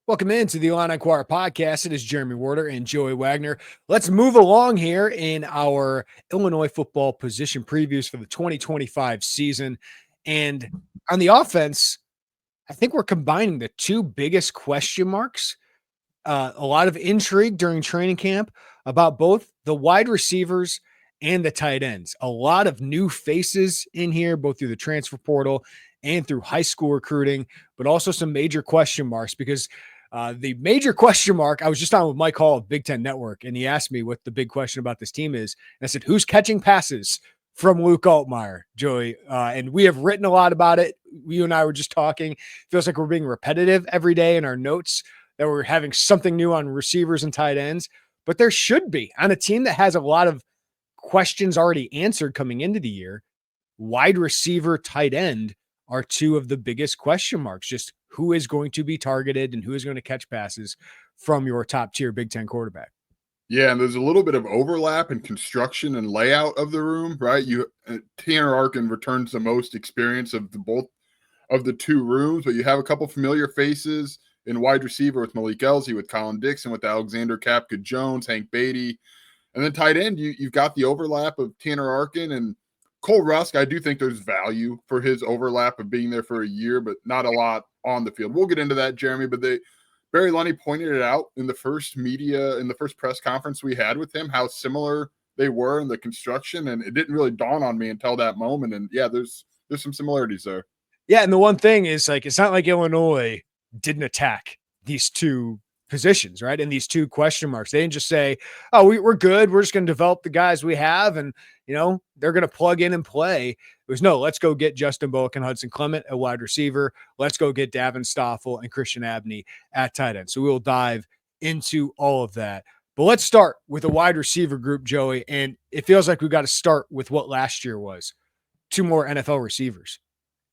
Welcome into the Illini Inquirer podcast. It is Jeremy Warder and Joey Wagner. Let's move along here in our Illinois football position previews for the 2025 season. And on the offense, I think we're combining the two biggest question marks. A lot of intrigue during training camp about both the wide receivers and the tight ends. A lot of new faces in here, both through the transfer portal and through high school recruiting, but also some major question marks because the major question mark, I was just on with Mike Hall of Big Ten Network, and he asked me what the big question about this team is. And I said, who's catching passes from Luke Altmaier, Joey? And we have written a lot about it. You and I were just talking. Feels like we're being repetitive every day in our notes, that we're having something new on receivers and tight ends. But there should be, on a team that has a lot of questions already answered coming into the year. Wide receiver, tight end are two of the biggest question marks. Just who is going to be targeted and who is going to catch passes from your top tier Big Ten quarterback. Yeah, and there's a little bit of overlap in construction and layout of the room, right? Tanner Arkin returns the most experience of both of the two rooms, but you have a couple familiar faces in wide receiver with Malik Elzy, with Collin Dixon, with Alexander Kapka-Jones, Hank Beatty. And then tight end, you've got the overlap of Tanner Arkin and Cole Rusk. I do think there's value for his overlap of being there for a year, but not a lot on the field. We'll get into that, Jeremy, but Barry Lunny pointed it out in the first press conference we had with him, how similar they were in the construction, and it didn't really dawn on me until that moment. And yeah, there's some similarities there. Yeah, and the one thing is, like, it's not like Illinois didn't attack these two positions, right? And these two question marks. They didn't just say, oh, we're good. We're just going to develop the guys we have, and, they're going to plug in and play. It was, no, let's go get Justin Bowick and Hudson Clement at wide receiver. Let's go get Davin, Stoffel, and Christian Abney at tight end. So we'll dive into all of that. But let's start with a wide receiver group, Joey. And it feels like we've got to start with what last year was. 2 more NFL receivers.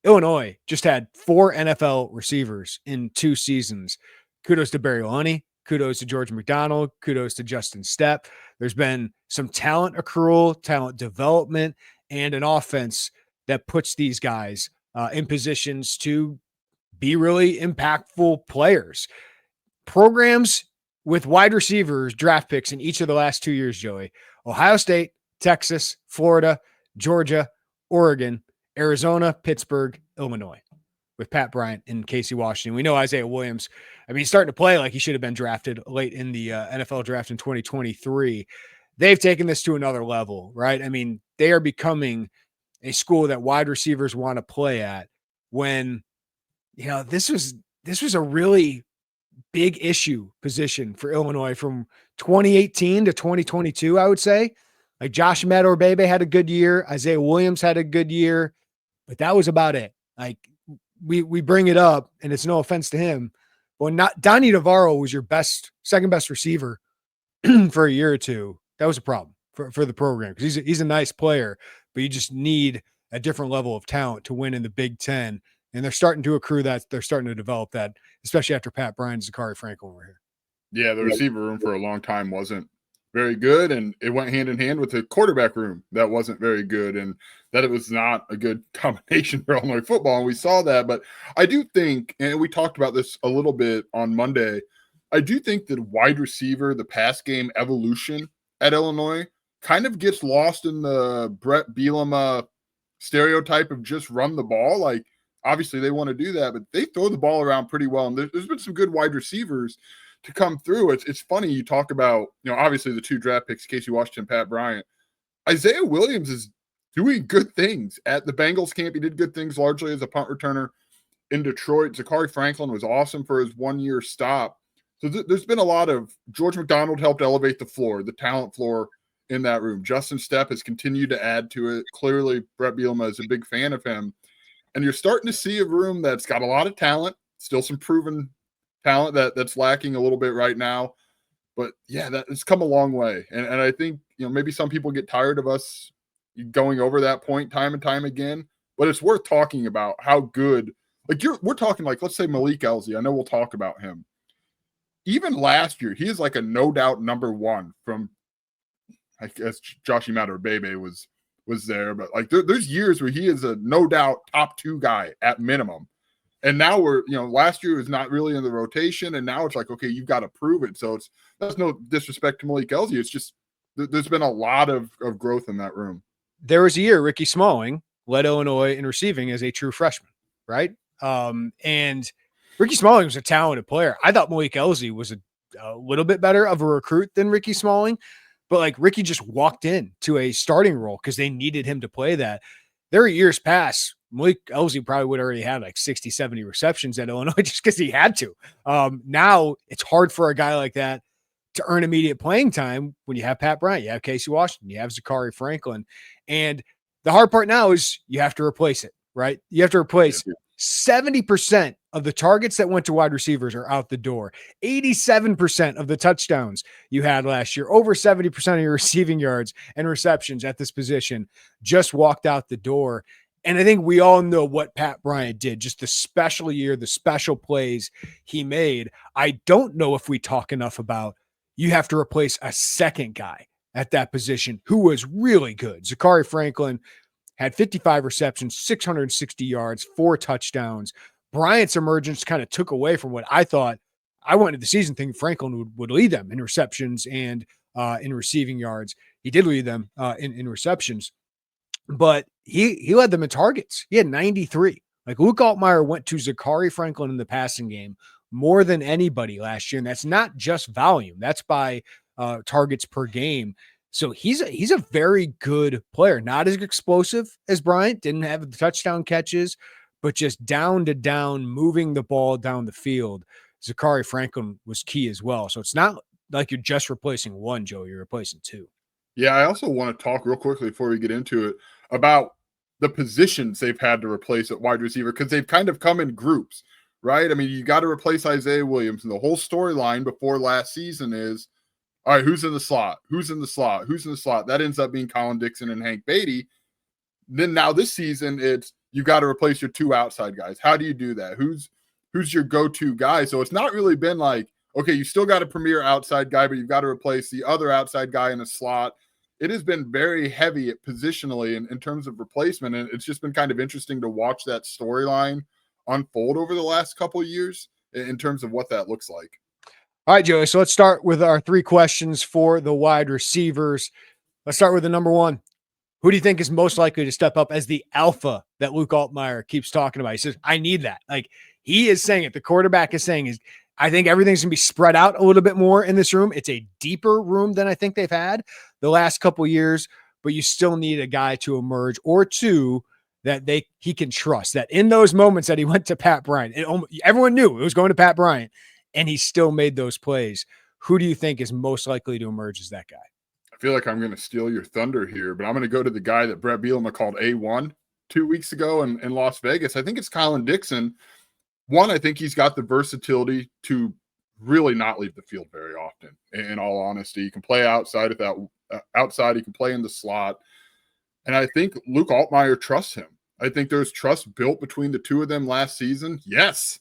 Illinois just had 4 NFL receivers in 2 seasons. Kudos to Barry Lunny. Kudos to George McDonald. Kudos to Justin Stepp. There's been some talent accrual, talent development, and an offense that puts these guys in positions to be really impactful players. Programs with wide receivers draft picks in each of the last 2 years, Joey. Ohio State, Texas, Florida, Georgia, Oregon, Arizona, Pittsburgh, Illinois, with Pat Bryant and Casey Washington. We know Isaiah Williams, he's starting to play like he should have been drafted late in the NFL draft in 2023. They've taken this to another level, right? They are becoming a school that wide receivers want to play at, when, this was a really big issue position for Illinois from 2018 to 2022, I would say. Like, Josh Madorbebe had a good year. Isaiah Williams had a good year, but that was about it. Like, we bring it up, and it's no offense to him, but Donnie Navarro was your second best receiver for a year or two. That was a problem for the program, because he's a nice player, but you just need a different level of talent to win in the Big Ten. And they're starting to accrue that. They're starting to develop that, especially after Pat Bryant and Zachary Franklin were here. Yeah, the receiver room for a long time wasn't very good, and it went hand in hand with the quarterback room that wasn't very good, and that it was not a good combination for Illinois football, and we saw that. But I do think, and we talked about this a little bit on Monday, I do think that wide receiver, the pass game evolution at Illinois kind of gets lost in the Brett Bielema stereotype of just run the ball. Like, obviously they want to do that, but they throw the ball around pretty well, and there's been some good wide receivers to come through. It's funny you talk about, obviously the 2 draft picks, Casey Washington, Pat Bryant. Isaiah Williams is doing good things at the Bengals camp. He did good things largely as a punt returner in Detroit. Zachary Franklin was awesome for his 1-year stop. So there's been a lot of George McDonald helped elevate the floor, the talent floor in that room. Justin Stepp has continued to add to it. Clearly, Brett Bielema is a big fan of him. And you're starting to see a room that's got a lot of talent, still some proven talent that's lacking a little bit right now. But yeah, it's come a long way. And I think, maybe some people get tired of us going over that point time and time again, but it's worth talking about how good, we're talking, let's say Malik Elzy. I know we'll talk about him. Even last year, he is like a no doubt number 1 from, I guess, Joshi Madorbebe was there, but there's years where he is a no doubt top 2 guy at minimum. And now we're, last year was not really in the rotation, and now it's like, okay, you've got to prove it. So that's no disrespect to Malik Elzy. It's just there's been a lot of growth in that room. There was a year Ricky Smalling led Illinois in receiving as a true freshman, right? And Ricky Smalling was a talented player. I thought Malik Elzy was a little bit better of a recruit than Ricky Smalling, but like Ricky just walked in to a starting role because they needed him to play that. There are years past, Malik Elzy probably would have already had like 60, 70 receptions at Illinois just because he had to. Now it's hard for a guy like that to earn immediate playing time when you have Pat Bryant, you have Casey Washington, you have Zachary Franklin. And the hard part now is you have to replace it, right? You have to replace 70% of the targets that went to wide receivers are out the door. 87% of the touchdowns you had last year, over 70% of your receiving yards and receptions at this position just walked out the door. And I think we all know what Pat Bryant did, just the special year, the special plays he made. I don't know if we talk enough about you have to replace a second guy at that position who was really good. Zachary Franklin had 55 receptions, 660 yards, 4 touchdowns. Bryant's emergence kind of took away from what I thought. I went into the season thinking Franklin would lead them in receptions and in receiving yards. He did lead them in receptions, but he led them in targets. He had 93. Like Luke Altmaier went to Zachary Franklin in the passing game more than anybody last year. And that's not just volume. That's by targets per game. So he's a very good player, not as explosive as Bryant, didn't have the touchdown catches, but just down to down, moving the ball down the field. Zachary Franklin was key as well. So it's not like you're just replacing one, Joe, you're replacing 2. Yeah, I also want to talk real quickly before we get into it about the positions they've had to replace at wide receiver because they've kind of come in groups, right? I mean, you got to replace Isaiah Williams, and the whole storyline before last season is, all right, who's in the slot? Who's in the slot? Who's in the slot? That ends up being Collin Dixon and Hank Beatty. Then now this season, it's you got to replace your 2 outside guys. How do you do that? Who's your go-to guy? So it's not really been like, okay, you still got a premier outside guy, but you've got to replace the other outside guy in a slot. It has been very heavy positionally in terms of replacement, and it's just been kind of interesting to watch that storyline unfold over the last couple of years in terms of what that looks like. All right, Joey. So let's start with our 3 questions for the wide receivers. Let's start with the number 1. Who do you think is most likely to step up as the alpha that Luke Altmaier keeps talking about? He says, I need that. Like he is saying it. The quarterback is saying is, I think everything's going to be spread out a little bit more in this room. It's a deeper room than I think they've had the last couple of years, but you still need a guy to emerge or 2 that he can trust. That in those moments that he went to Pat Bryant, everyone knew it was going to Pat Bryant, and he still made those plays. Who do you think is most likely to emerge as that guy? I feel like I'm going to steal your thunder here, but I'm going to go to the guy that Brett Bielema called A1 2 weeks ago in Las Vegas. I think it's Collin Dixon. One, I think he's got the versatility to really not leave the field very often. In all honesty, he can play outside outside. He can play in the slot. And I think Luke Altmaier trusts him. I think there's trust built between the 2 of them last season. Yes.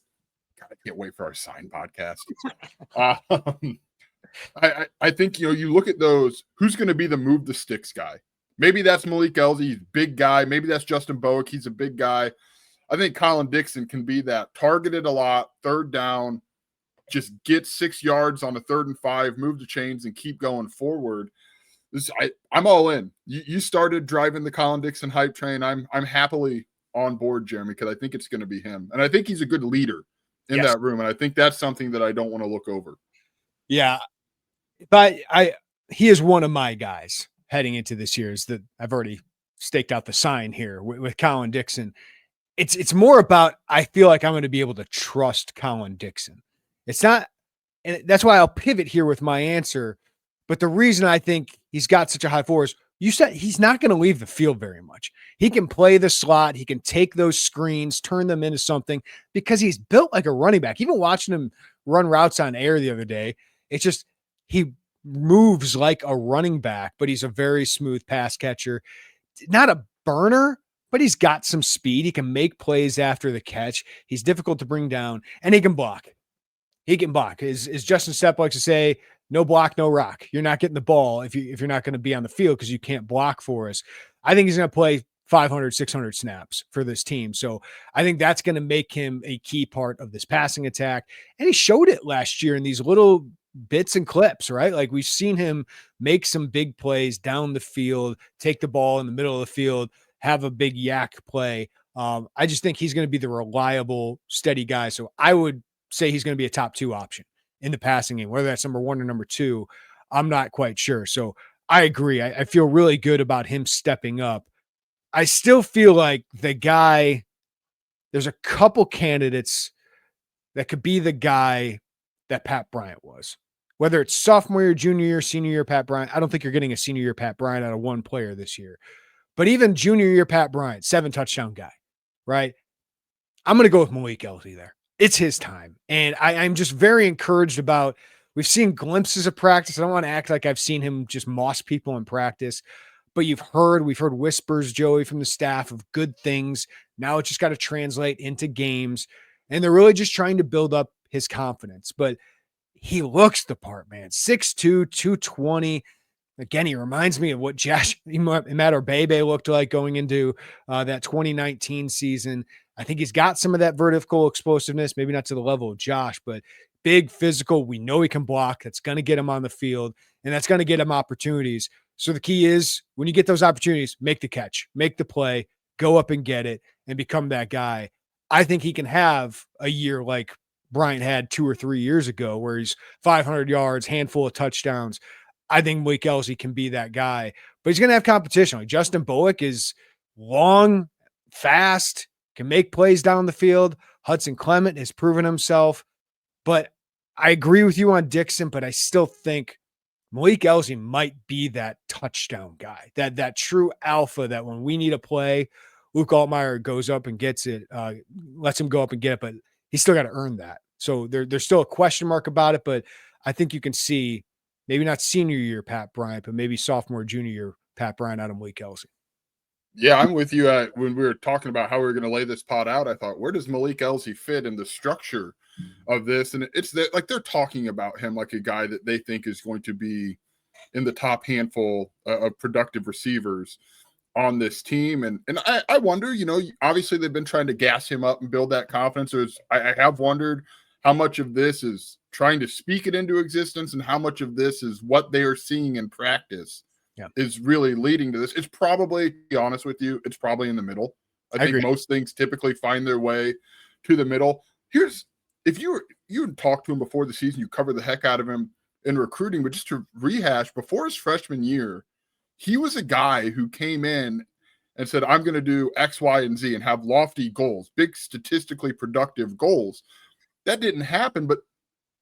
God, I can't wait for our sign podcast. I think, you look at those, who's going to be the move the sticks guy? Maybe that's Malik Elzy. He's a big guy. Maybe that's Justin Bowick. He's a big guy. I think Collin Dixon can be that, targeted a lot, 3rd down, just get 6 yards on a 3rd and 5, move the chains and keep going forward. I'm all in. You started driving the Collin Dixon hype train. I'm happily on board, Jeremy, because I think it's going to be him. And I think he's a good leader in that room. And I think that's something that I don't want to look over. Yeah. But he is one of my guys heading into this year. Is that I've already staked out the sign here with Collin Dixon. It's more about, I feel like I'm going to be able to trust Collin Dixon. It's not, and that's why I'll pivot here with my answer. But the reason I think he's got such a high floor is you said he's not going to leave the field very much. He can play the slot. He can take those screens, turn them into something because he's built like a running back. Even watching him run routes on air the other day, it's just, he moves like a running back, but he's a very smooth pass catcher. Not a burner, but he's got some speed. He can make plays after the catch. He's difficult to bring down, and he can block. He can block. As Justin Stepp likes to say, no block, no rock. You're not getting the ball if you're not going to be on the field because you can't block for us. I think he's going to play 500, 600 snaps for this team. So I think that's going to make him a key part of this passing attack. And he showed it last year in these little bits and clips, right? Like we've seen him make some big plays down the field, take the ball in the middle of the field, have a big yak play. I just think he's going to be the reliable, steady guy. So I would say he's going to be a top 2 option in the passing game, whether that's number 1 or number 2. I'm not quite sure. So I agree. I feel really good about him stepping up. I still feel like the guy, there's a couple candidates that could be the guy that Pat Bryant was. Whether it's sophomore year, junior year, senior year Pat Bryant, I don't think you're getting a senior year Pat Bryant out of one player this year. But even junior year Pat Bryant, 7 touchdown guy, right? I'm going to go with Malik Elzy there. It's his time. And I'm just very encouraged about, we've seen glimpses of practice. I don't want to act like I've seen him just moss people in practice, but we've heard whispers, Joey, from the staff of good things. Now it's just got to translate into games. And they're really just trying to build up his confidence. But he looks the part, man. 6'2", 220. Again, he reminds me of what Josh Imatorbhebhe looked like going into that 2019 season. I think he's got some of that vertical explosiveness, maybe not to the level of Josh, but big, physical. We know he can block. That's going to get him on the field, and that's going to get him opportunities. So the key is when you get those opportunities, make the catch, make the play, go up and get it, and become that guy. I think he can have a year like Bryant had 2 or 3 years ago where he's 500 yards, handful of touchdowns. I think Malik Elzy can be that guy, but he's going to have competition. Like Justin Bowick is long, fast, can make plays down the field. Hudson Clement has proven himself, but I agree with you on Dixon, but I still think Malik Elzy might be that touchdown guy, that true alpha that when we need a play, Luke Altmaier goes up and gets it, lets him go up and get it, but he's still got to earn that. So there's still a question mark about it, but I think you can see maybe not senior year Pat Bryant, but maybe sophomore, junior year Pat Bryant out of Malik Elzy. Yeah, I'm with you. When we were talking about how we were going to lay this pod out, I thought, where does Malik Elzy fit in the structure of this? And it's like they're talking about him like a guy that they think is going to be in the top handful of productive receivers on this team. And I wonder, obviously they've been trying to gas him up and build that confidence. I have wondered how much of this is trying to speak it into existence and how much of this is what they are seeing in practice is really leading to this. It's probably, to be honest with you, it's probably in the middle. I think agree. Most things typically find their way to the middle. If you had talked to him before the season, you covered the heck out of him in recruiting, but just to rehash, before his freshman year, he was a guy who came in and said, I'm going to do X, Y, and Z and have lofty goals, big statistically productive goals. That didn't happen, but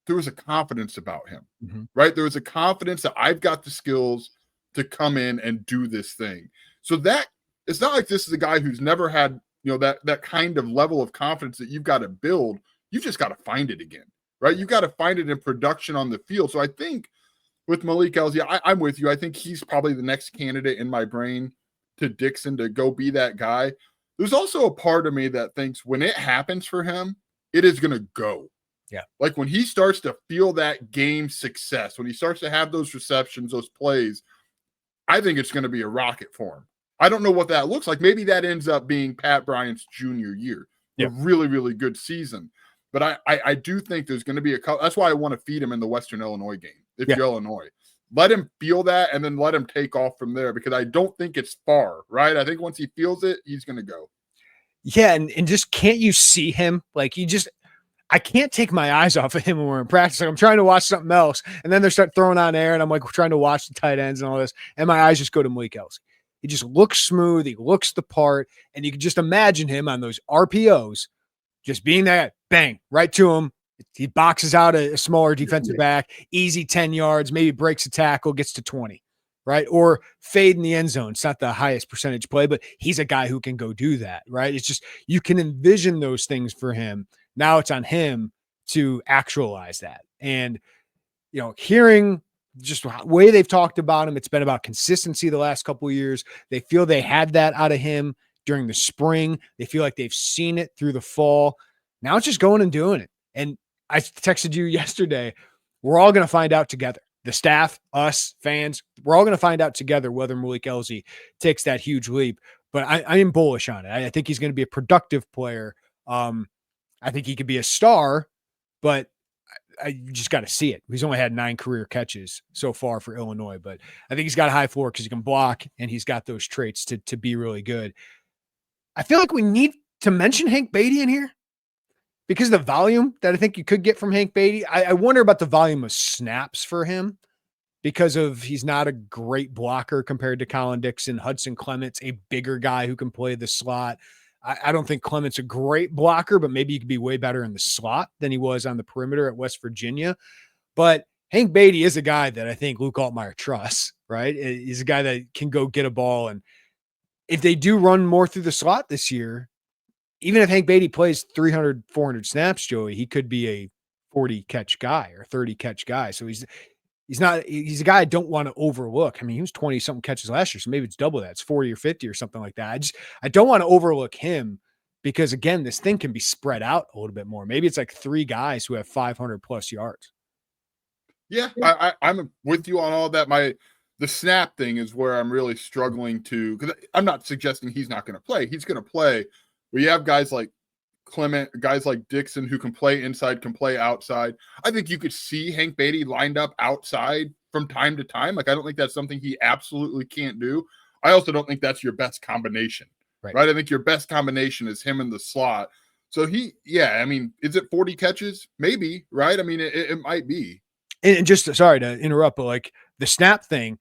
there was a confidence about him, right? There was a confidence that I've got the skills to come in and do this thing. So that it's not like this is a guy who's never had, that kind of level of confidence that you've got to build. You've just got to find it again, right? You've got to find it in production on the field. So I think with Malik Elzy, I'm with you. I think he's probably the next candidate in my brain to Dixon to go be that guy. There's also a part of me that thinks when it happens for him, it is going to go. Yeah. Like when he starts to feel that game success, when he starts to have those receptions, those plays, I think it's going to be a rocket for him. I don't know what that looks like. Maybe that ends up being Pat Bryant's junior year, a really, really good season. But I do think there's going to be a couple. That's why I want to feed him in the Western Illinois game. If you're Illinois, let him feel that and then let him take off from there, because I don't think it's far, right? I think once he feels it, he's going to go. Yeah. And just can't you see him? Like I can't take my eyes off of him when we're in practice. Like I'm trying to watch something else, and then they start throwing on air, and I'm like trying to watch the tight ends and all this, and my eyes just go to Malik Elzy. He just looks smooth. He looks the part, and you can just imagine him on those RPOs just being that bang right to him. He boxes out a smaller defensive back, easy 10 yards, maybe breaks a tackle, gets to 20, right? Or fade in the end zone. It's not the highest percentage play, but he's a guy who can go do that, right? It's just you can envision those things for him. Now it's on him to actualize that. And, hearing just the way they've talked about him, it's been about consistency the last couple of years. They feel they had that out of him during the spring. They feel like they've seen it through the fall. Now it's just going and doing it. And I texted you yesterday, we're all going to find out together. The staff, us, fans, we're all going to find out together whether Malik Elzy takes that huge leap. but I am bullish on it. I think he's going to be a productive player. I think he could be a star, but you just got to see it. He's only had 9 career catches so far for Illinois, but I think he's got a high floor because he can block and he's got those traits to be really good. I feel like we need to mention Hank Beatty in here because of the volume that I think you could get from Hank Beatty. I wonder about the volume of snaps for him because of he's not a great blocker compared to Collin Dixon. Hudson Clement's a bigger guy who can play the slot. I don't think Clement's a great blocker, but maybe he could be way better in the slot than he was on the perimeter at West Virginia. But Hank Beatty is a guy that I think Luke Altmaier trusts, right? He's a guy that can go get a ball. And if they do run more through the slot this year, even if Hank Beatty plays 300, 400 snaps, Joey, he could be a 40 catch guy or 30 catch guy. So he's a guy I don't want to overlook. I mean, he was 20 something catches last year. So maybe it's double that. It's 40 or 50 or something like that. I don't want to overlook him because again, this thing can be spread out a little bit more. Maybe it's like 3 guys who have 500 plus yards. Yeah, I'm with you on all that. The snap thing is where I'm really struggling to, because I'm not suggesting he's not going to play. He's going to play. But you have guys like Clement, guys like Dixon who can play inside, can play outside. I think you could see Hank Beatty lined up outside from time to time. Like, I don't think that's something he absolutely can't do. I also don't think that's your best combination, right? I think your best combination is him in the slot. So I mean, is it 40 catches? Maybe, right? I mean, it might be. And just sorry to interrupt, but like the snap thing,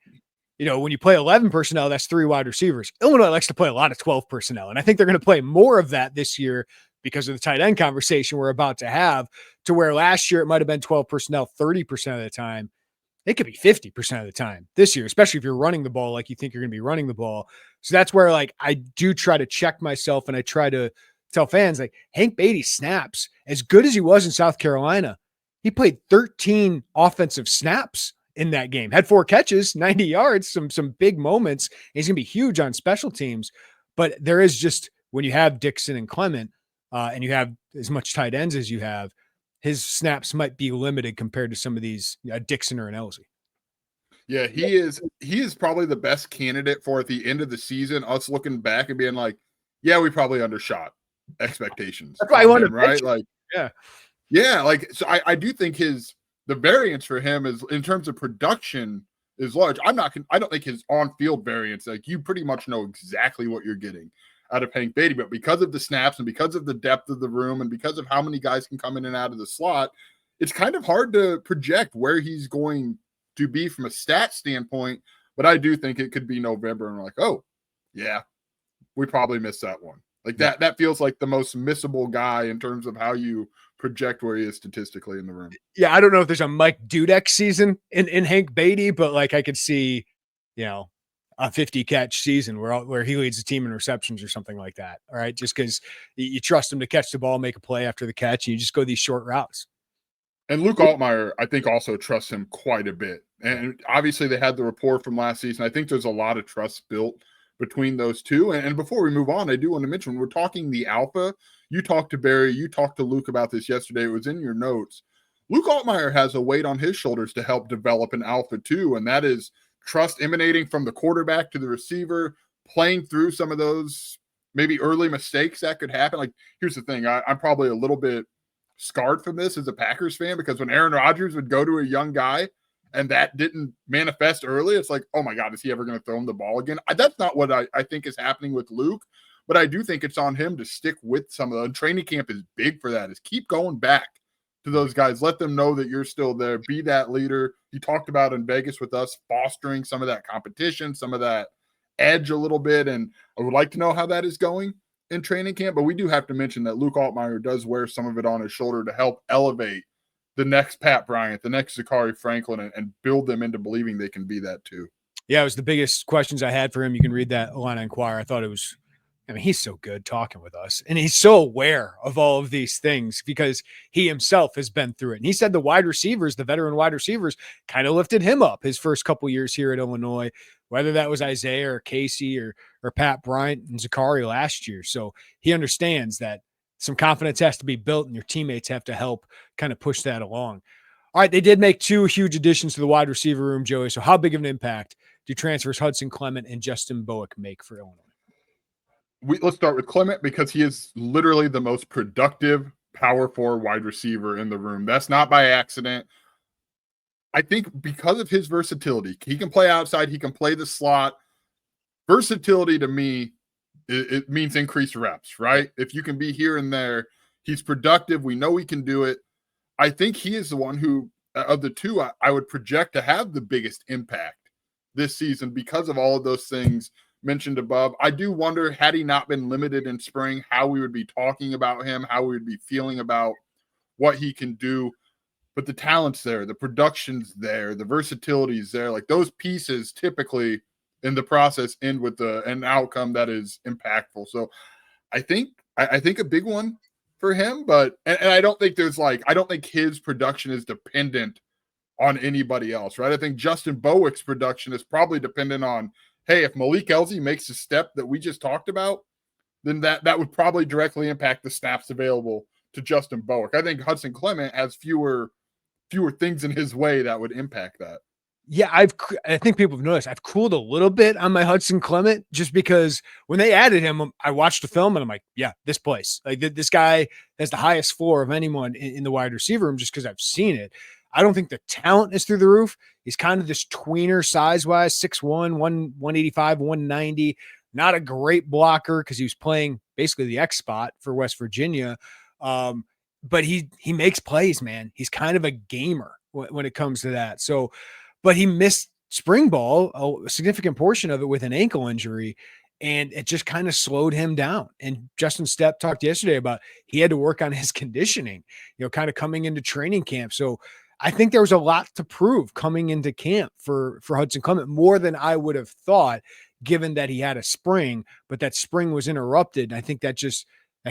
when you play 11 personnel, that's 3 wide receivers. Illinois likes to play a lot of 12 personnel. And I think they're going to play more of that this year because of the tight end conversation we're about to have, to where last year it might have been 12 personnel 30% of the time. It could be 50% of the time this year, especially if you're running the ball like you think you're going to be running the ball. So that's where like I do try to check myself and I try to tell fans like Hank Beatty snaps as good as he was in South Carolina. He played 13 offensive snaps in that game, had 4 catches, 90 yards, some big moments. He's going to be huge on special teams, but there is just, when you have Dixon and Clement and you have as much tight ends as you have, his snaps might be limited compared to some of these Dixon or an Elzy. Yeah, he is probably the best candidate for at the end of the season, us looking back and being like, yeah, we probably undershot expectations. That's why I wanted right? Like, yeah, like, so I do think the variance for him is, in terms of production, is large. I don't think his on-field variance, like, you pretty much know exactly what you're getting out of Hank Beatty, but because of the snaps and because of the depth of the room and because of how many guys can come in and out of the slot, it's kind of hard to project where he's going to be from a stat standpoint. But I do think it could be November and we're like, oh yeah, we probably missed that one. Like that feels like the most missable guy in terms of how you project where he is statistically in the room. Yeah, I don't know if there's a Mike Dudek season in Hank Beatty, but like I could see, a 50 catch season where he leads the team in receptions or something like that. All right. Just because you trust him to catch the ball, make a play after the catch, and you just go these short routes. And Luke Altmaier, I think, also trusts him quite a bit. And obviously they had the rapport from last season. I think there's a lot of trust built between those two. And before we move on, I do want to mention, when we're talking the alpha, you talked to Barry, you talked to Luke about this yesterday. It was in your notes. Luke Altmaier has a weight on his shoulders to help develop an alpha too. And that is trust emanating from the quarterback to the receiver, playing through some of those maybe early mistakes that could happen. Like, here's the thing. I'm probably a little bit scarred from this as a Packers fan, because when Aaron Rodgers would go to a young guy and that didn't manifest early, it's like, oh my God, is he ever going to throw him the ball again? That's not what I think is happening with Luke, but I do think it's on him to stick with some of the training camp is big for that, is keep going back to those guys. Let them know that you're still there. Be that leader. You talked about in Vegas with us, fostering some of that competition, some of that edge a little bit. And I would like to know how that is going in training camp, but we do have to mention that Luke Altmaier does wear some of it on his shoulder to help elevate the next Pat Bryant, the next Zachary Franklin, and build them into believing they can be that too. Yeah, it was the biggest questions I had for him. You can read that Illini Inquirer. I thought it was, he's so good talking with us, and he's so aware of all of these things because he himself has been through it. And he said the wide receivers, the veteran wide receivers, kind of lifted him up his first couple years here at Illinois, whether that was Isaiah or Casey or Pat Bryant and Zachary last year. So he understands that some confidence has to be built and your teammates have to help kind of push that along. All right, they did make 2 huge additions to the wide receiver room, Joey. So how big of an impact do transfers Hudson Clement and Justin Bowick make for Illinois? let's start with Clement because he is literally the most productive power forward wide receiver in the room. That's not by accident. I think because of his versatility, he can play outside, he can play the slot. Versatility to me, it means increased reps, right? If you can be here and there, he's productive. We know he can do it. I think he is the one who, of the two, I would project to have the biggest impact this season because of all of those things mentioned above. I do wonder, had he not been limited in spring, how we would be talking about him, how we would be feeling about what he can do. But the talent's there, the production's there, the versatility's there. Like those pieces typically in the process end with an outcome that is impactful. So I think a big one for him, but and I don't think I don't think his production is dependent on anybody else, right? I think Justin Bowick's production is probably dependent on, hey, if Malik Elzy makes a step that we just talked about, then that would probably directly impact the snaps available to Justin Bowick. I think Hudson Clement has fewer things in his way that would impact that. Yeah, I think people have noticed I've cooled a little bit on my Hudson Clement just because when they added him, I watched the film and I'm like, yeah, this place, like this guy has the highest floor of anyone in the wide receiver room just because I've seen it. I don't think the talent is through the roof. He's kind of this tweener size-wise, 6'1", 185, 190. Not a great blocker because he was playing basically the X spot for West Virginia. But he makes plays, man. He's kind of a gamer when it comes to that. So, but he missed spring ball, a significant portion of it with an ankle injury, and it just kind of slowed him down. And Justin Stepp talked yesterday about he had to work on his conditioning, kind of coming into training camp. So I think there was a lot to prove coming into camp for Hudson Clement, more than I would have thought, given that he had a spring, but that spring was interrupted. And I think that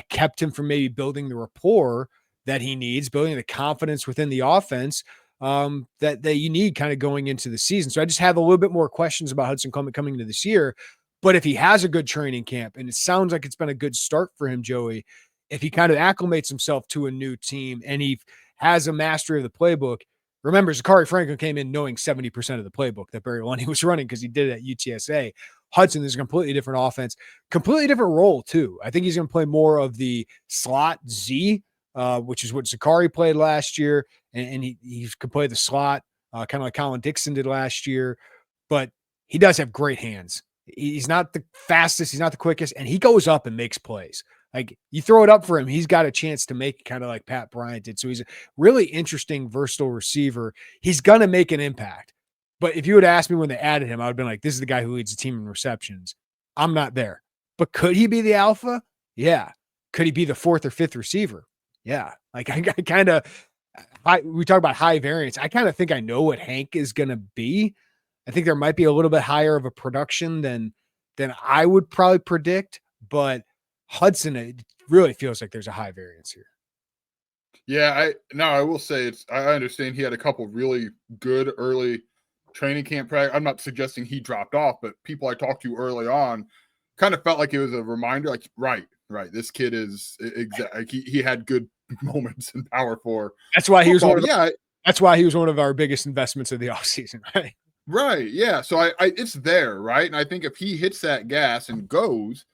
kept him from maybe building the rapport that he needs, building the confidence within the offense that you need kind of going into the season. So I just have a little bit more questions about Hudson Clement coming into this year. But if he has a good training camp, and it sounds like it's been a good start for him, Joey, if he kind of acclimates himself to a new team and he has a mastery of the playbook. Remember, Zachary Franklin came in knowing 70% of the playbook that Barry Lundy was running because he did it at UTSA. Hudson is a completely different offense, completely different role too. I think he's going to play more of the slot Z, which is what Zachary played last year, and he could play the slot, kind of like Collin Dixon did last year. But he does have great hands. He's not the fastest, he's not the quickest, and he goes up and makes plays. Like you throw it up for him, he's got a chance to make it, kind of like Pat Bryant did. So he's a really interesting, versatile receiver. He's going to make an impact. But if you would ask me when they added him, I would have been like, this is the guy who leads the team in receptions. I'm not there. But could he be the alpha? Yeah. Could he be the fourth or fifth receiver? Yeah. Like I kind of, we talk about high variance. I kind of think I know what Hank is going to be. I think there might be a little bit higher of a production than I would probably predict, but Hudson, it really feels like there's a high variance here. Yeah, I will say I understand he had a couple really good early training camp practice. I'm not suggesting he dropped off, but people I talked to early on kind of felt like it was a reminder, like, right. This kid is he had good moments in Power 4. That's why he was that's why he was one of our biggest investments of the offseason, right? Right. Yeah. So it's there, right? And I think if he hits that gas and goes,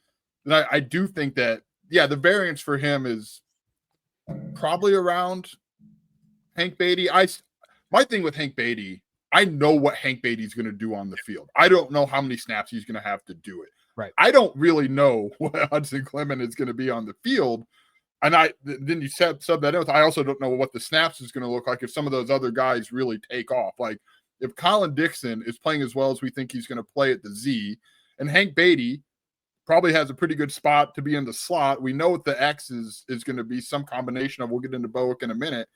then I do think that, yeah, the variance for him is probably around Hank Beatty. My thing with Hank Beatty, I know what Hank Beatty's going to do on the field. I don't know how many snaps he's going to have to do it. Right. I don't really know what Hudson Clement is going to be on the field. And then you sub that in. I also don't know what the snaps is going to look like if some of those other guys really take off. Like if Collin Dixon is playing as well as we think he's going to play at the Z, and Hank Beatty probably has a pretty good spot to be in the slot. We know what the X is going to be, some combination of, we'll get into Bowick in a minute.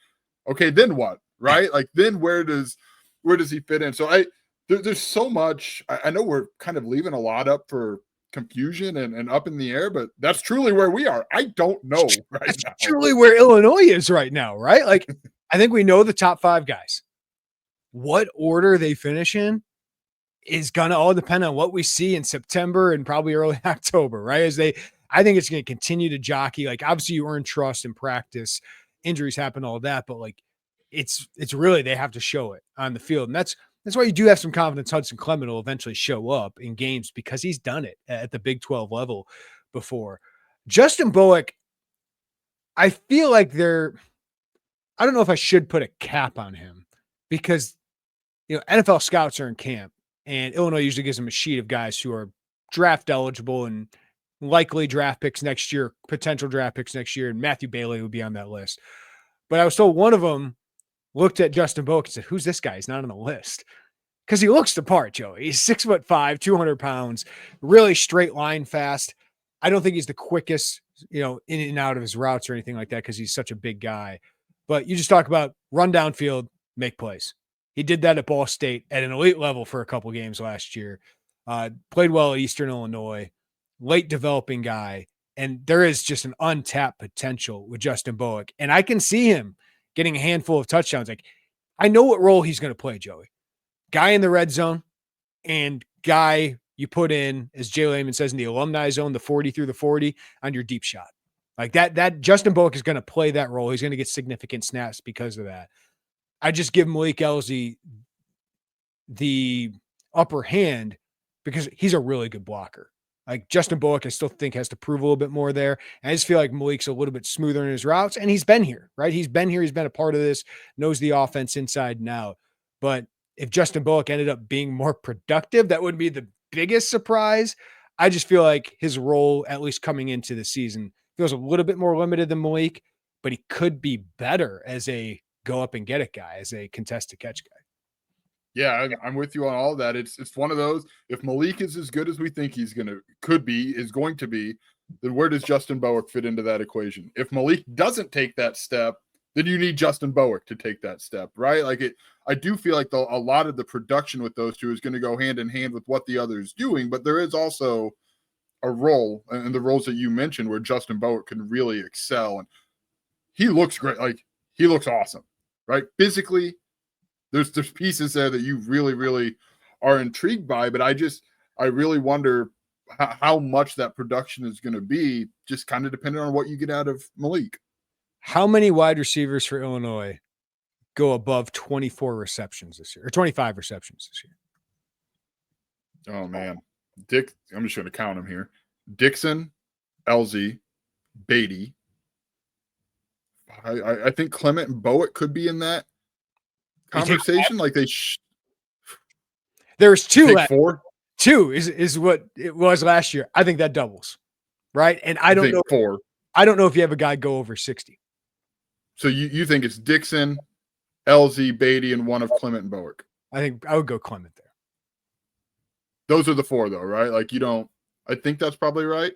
Okay, then what, right? Like then where does he fit in? So there's so much. I know we're kind of leaving a lot up for confusion and up in the air, but that's truly where we are. I don't know that's now. Truly where Illinois is right now, right? Like I think we know the top 5 guys. What order they finish in is going to all depend on what we see in September and probably early October, right? I think it's going to continue to jockey. Like obviously you earn trust in practice, injuries happen, all that, but like it's really, they have to show it on the field. And that's why you do have some confidence Hudson Clement will eventually show up in games because he's done it at the Big 12 level. before. Justin Bowick, I feel like I don't know if I should put a cap on him because, NFL scouts are in camp and Illinois usually gives them a sheet of guys who are draft eligible and likely draft picks next year, potential draft picks next year. And Matthew Bailey would be on that list. But I was told one of them looked at Justin Bowick and said, who's this guy? He's not on the list. Because he looks the part, Joey. He's 6'5", 200 pounds, really straight line fast. I don't think he's the quickest, in and out of his routes or anything like that because he's such a big guy. But you just talk about run downfield, make plays. He did that at Ball State at an elite level for a couple games last year. Played well at Eastern Illinois, late developing guy. And there is just an untapped potential with Justin Bowick. And I can see him getting a handful of touchdowns. Like, I know what role he's going to play, Joey. Guy in the red zone and guy you put in, as Jay Lehman says, in the alumni zone, the 40 through the 40 on your deep shot. Like that Justin Bowick is going to play that role. He's going to get significant snaps because of that. I just give Malik Elzy the upper hand because he's a really good blocker. Like Justin Bowick, I still think has to prove a little bit more there. And I just feel like Malik's a little bit smoother in his routes, and he's been here, right? He's been here. He's been a part of this, knows the offense inside and out. But if Justin Bowick ended up being more productive, that would be the biggest surprise. I just feel like his role, at least coming into the season, feels a little bit more limited than Malik, but he could be better as a go up and get it guy, as a contested catch guy. Yeah, I'm with you on all of that. It's one of those. If Malik is as good as we think is going to be, then where does Justin Bowick fit into that equation? If Malik doesn't take that step, then you need Justin Bowick to take that step, right? I do feel like a lot of the production with those two is going to go hand in hand with what the other is doing, but there is also a role, and the roles that you mentioned, where Justin Bowick can really excel, and he looks great. Like, he looks awesome, right? Physically, there's pieces there that you really, really are intrigued by, but I really wonder how much that production is going to be, just kind of depending on what you get out of Malik. How many wide receivers for Illinois go above 24 receptions this year, or 25 receptions this year? Oh, man. I'm just going to count them here. Dixon, Elzy, Beatty. I think Clement and Bowick could be in that conversation. Like there's two. Four. Two is what it was last year. I think that doubles, right? And I don't know. Four. I don't know if you have a guy go over 60. So you think it's Dixon, Elzy, Beatty, and one of Clement and Bowick? I think I would go Clement there. Those are the four, though, right? Like, I think that's probably right.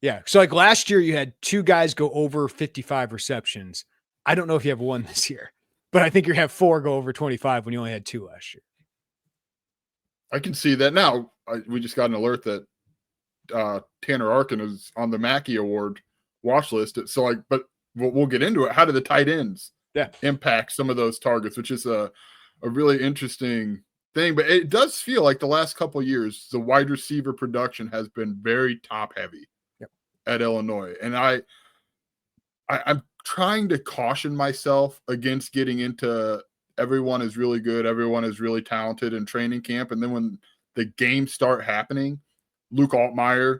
Yeah. So like last year, you had two guys go over 55 receptions. I don't know if you have one this year, but I think you have four go over 25 when you only had two last year. I can see that now. We just got an alert that Tanner Arkin is on the Mackey Award watch list. So but we'll get into it. How do the tight ends impact some of those targets, which is a really interesting thing. But it does feel like the last couple of years, the wide receiver production has been very top heavy at Illinois. And I'm trying to caution myself against getting into everyone is really good, everyone is really talented in training camp. And then when the games start happening, Luke Altmaier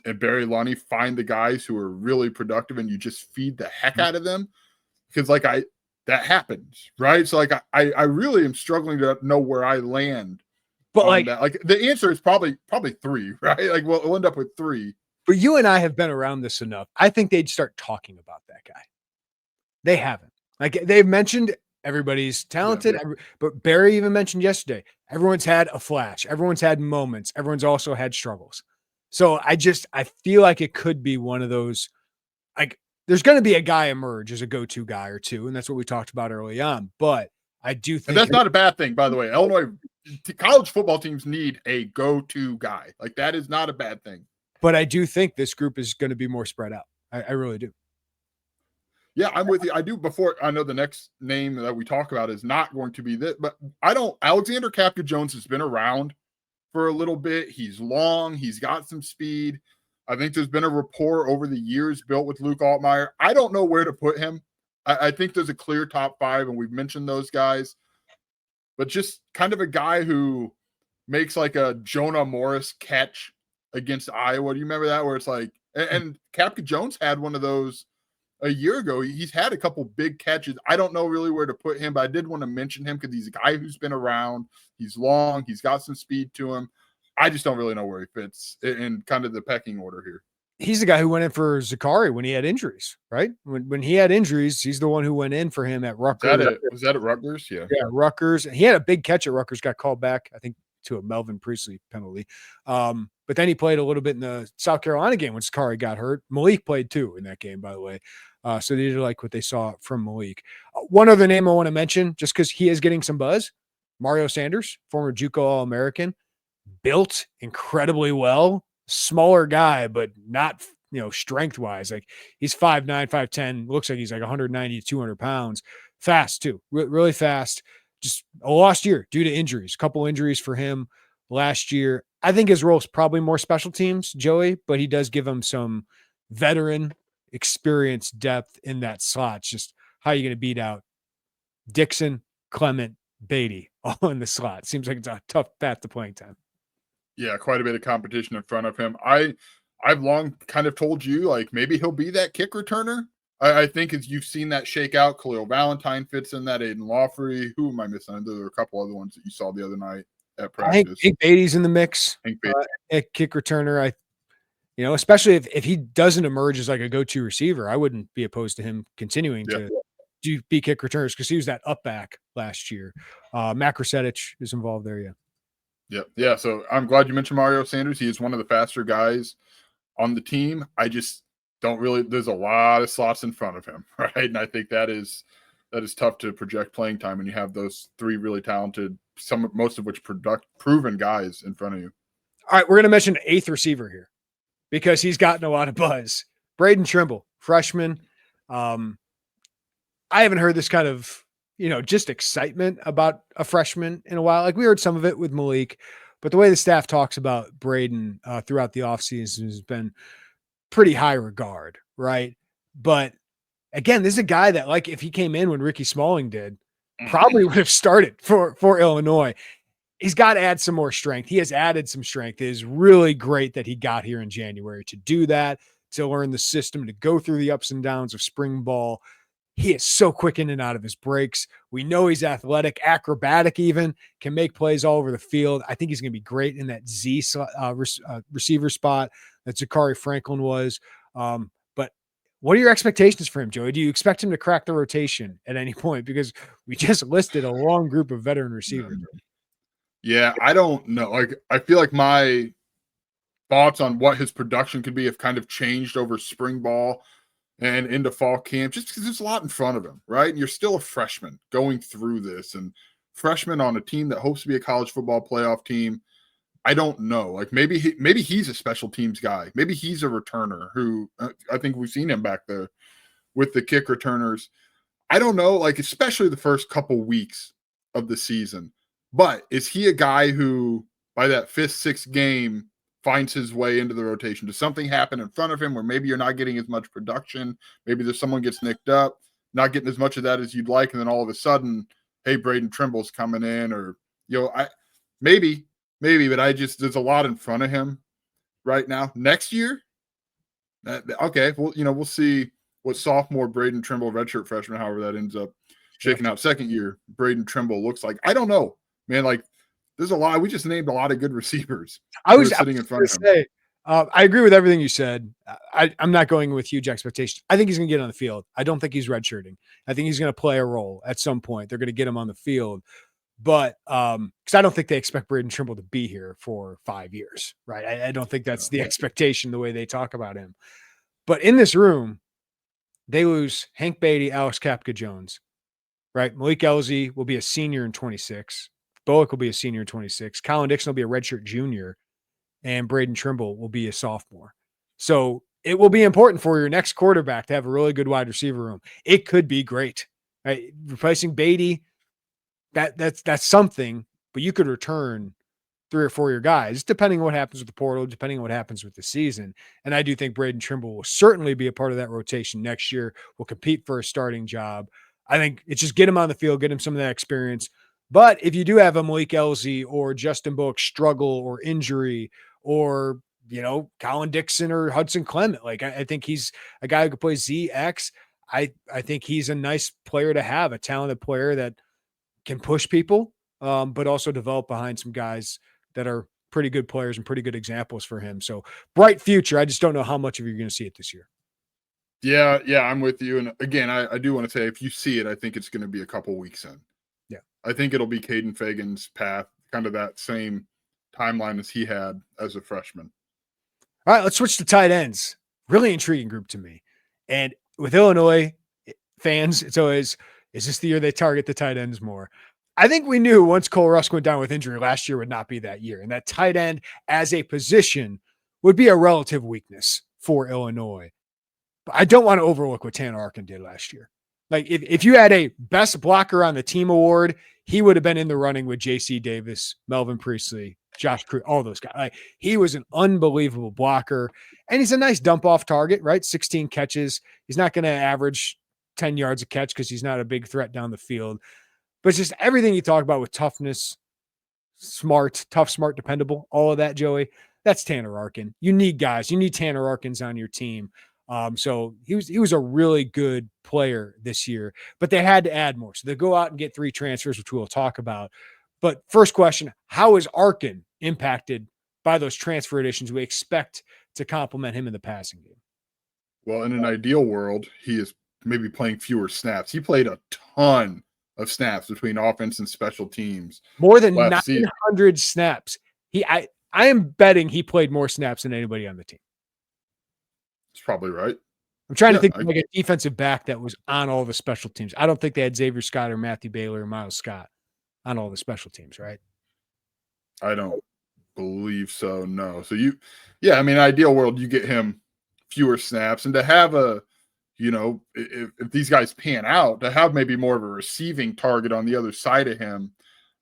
and Barry Lunny find the guys who are really productive and you just feed the heck out of them. Because that happens, right? So I really am struggling to know where I land. But that. The answer is probably three, right? Like we'll end up with three. But you and I have been around this enough. I think they'd start talking about that guy. They haven't. Like they've mentioned everybody's talented, but Barry even mentioned yesterday, everyone's had a flash. Everyone's had moments. Everyone's also had struggles. So I feel like it could be one of those, like there's going to be a guy emerge as a go-to guy or two. And that's what we talked about early on. But I do think. And that's not a bad thing, by the way. Illinois college football teams need a go-to guy. Like that is not a bad thing. But I do think this group is going to be more spread out. I really do. Yeah, I'm with you. I do. Before I know the next name that we talk about is not going to be this, but Alexander Kapka-Jones has been around for a little bit. He's long. He's got some speed. I think there's been a rapport over the years built with Luke Altmaier. I don't know where to put him. I think there's a clear top five, and we've mentioned those guys. But just kind of a guy who makes like a Jonah Morris catch against Iowa. Do you remember that? Where it's like, and Capka Jones had one of those a year ago. He's had a couple big catches. I don't know really where to put him, but I did want to mention him because he's a guy who's been around. He's long. He's got some speed to him. I just don't really know where he fits in kind of the pecking order here. He's the guy who went in for Zakari when he had injuries, right? When he had injuries, he's the one who went in for him at Rutgers. Was that at Rutgers? Yeah. Yeah, Rutgers. He had a big catch at Rutgers, got called back, I think, to a Melvin Priestley penalty. But then he played a little bit in the South Carolina game when Zakari got hurt. Malik played too in that game, by the way. So they did like what they saw from Malik. One other name I want to mention, just because he is getting some buzz, Mario Sanders, former JUCO All-American, built incredibly well. Smaller guy, but not, strength wise. Like he's 5'9", 5'10", looks like he's like 190 to 200 pounds. Fast too, really fast. Just a lost year due to injuries. A couple injuries for him last year. I think his role is probably more special teams, Joey, but he does give him some veteran experience depth in that slot. It's just how are you going to beat out Dixon, Clement, Beatty all in the slot? Seems like it's a tough path to playing time. Yeah, quite a bit of competition in front of him. I've long kind of told you, like, maybe he'll be that kick returner. I think as you've seen that shake out, Khalil Valentine fits in that, Aiden Lawfrey. Who am I missing? There were a couple other ones that you saw the other night at practice. I think Beatty's in the mix at kick returner. Especially if he doesn't emerge as like a go-to receiver, I wouldn't be opposed to him continuing to be kick returners because he was that up back last year. Matt Krasetich is involved there, Yeah. So I'm glad you mentioned Mario Sanders. He is one of the faster guys on the team. I just don't really, there's a lot of slots in front of him, right? And I think that is tough to project playing time when you have those three really talented, most of which proven guys in front of you. All right, we're going to mention an 8th receiver here because he's gotten a lot of buzz. Brayden Trimble, freshman. I haven't heard this kind of, just excitement about a freshman in a while. Like we heard some of it with Malik, but the way the staff talks about Brayden throughout the offseason has been pretty high regard, right? But again, this is a guy that, like, if he came in when Ricky Smalling did, probably would have started for Illinois. He's got to add some more strength. He has added some strength. It is really great that he got here in January to do that, to learn the system, to go through the ups and downs of spring ball. He is so quick in and out of his breaks. We know he's athletic, acrobatic even, can make plays all over the field. I think he's going to be great in that Z receiver spot that Zakari Franklin was. But what are your expectations for him, Joey? Do you expect him to crack the rotation at any point? Because we just listed a long group of veteran receivers. Yeah, I don't know. Like, I feel like my thoughts on what his production could be have kind of changed over spring ball and into fall camp, just because there's a lot in front of him, right? And you're still a freshman going through this, and freshman on a team that hopes to be a college football playoff team. I don't know. Like maybe he's a special teams guy. Maybe he's a returner who I think we've seen him back there with the kick returners. I don't know, like especially the first couple weeks of the season. But is he a guy who by that 5th, 6th game finds his way into the rotation? Does something happen in front of him where maybe you're not getting as much production? Maybe there's someone gets nicked up, not getting as much of that as you'd like, and then all of a sudden, hey, Brayden Trimble's coming in, or maybe, but there's a lot in front of him right now. Next year, okay, well, we'll see what sophomore Brayden Trimble, redshirt freshman, however that ends up shaking out. Second year, Brayden Trimble looks like. I don't know, man. Like, there's a lot. We just named a lot of good receivers. I was sitting in front of him. I agree with everything you said. I'm not going with huge expectations. I think he's going to get on the field. I don't think he's redshirting. I think he's going to play a role at some point. They're going to get him on the field. But because I don't think they expect Brayden Trimble to be here for 5 years, right? I don't think that's the expectation the way they talk about him. But in this room, they lose Hank Beatty, Alex Capka Jones, right? Malik Elzy will be a senior in 26. Bowick will be a senior in 26. Collin Dixon will be a redshirt junior, and Brayden Trimble will be a sophomore. So it will be important for your next quarterback to have a really good wide receiver room. It could be great, right? Replacing Beatty, that's something, but you could return 3 or 4 of your guys, depending on what happens with the portal, depending on what happens with the season. And I do think Brayden Trimble will certainly be a part of that rotation next year, will compete for a starting job. I think it's just get him on the field, get him some of that experience. But if you do have a Malik Elzy or Justin Bowick struggle or injury or Collin Dixon or Hudson Clement. Like, I think he's a guy who can play ZX. I think he's a nice player to have, a talented player that can push people, but also develop behind some guys that are pretty good players and pretty good examples for him. So bright future. I just don't know how much of you're going to see it this year. Yeah, I'm with you. And again, I do want to say, if you see it, I think it's going to be a couple weeks in. Yeah. I think it'll be Caden Fagan's path, kind of that same timeline as he had as a freshman. All right, let's switch to tight ends. Really intriguing group to me. And with Illinois fans, it's always, is this the year they target the tight ends more? I think we knew once Cole Rusk went down with injury, last year would not be that year. And that tight end as a position would be a relative weakness for Illinois. But I don't want to overlook what Tanner Arkin did last year. Like, if you had a best blocker on the team award, he would have been in the running with JC Davis, Melvin Priestley, Josh Crew, all those guys. Like, he was an unbelievable blocker, and he's a nice dump off target, right? 16 catches. He's not going to average 10 yards a catch because he's not a big threat down the field. But it's just everything you talk about with toughness, tough, smart, dependable, all of that, Joey, that's Tanner Arkin. You need guys. You need Tanner Arkins on your team. So he was a really good player this year, but they had to add more. So they go out and get 3 transfers, which we'll talk about. But first question, how is Arkin impacted by those transfer additions we expect to complement him in the passing game? Well, in an ideal world, he is maybe playing fewer snaps. He played a ton of snaps between offense and special teams. More than 900 snaps. I am betting he played more snaps than anybody on the team. It's probably right. I'm trying to think of like a defensive back that was on all the special teams. I don't think they had Xavier Scott or Matthew Baylor or Miles Scott on all the special teams, right? I don't believe so, no. So ideal world, you get him fewer snaps, and to have if these guys pan out, to have maybe more of a receiving target on the other side of him,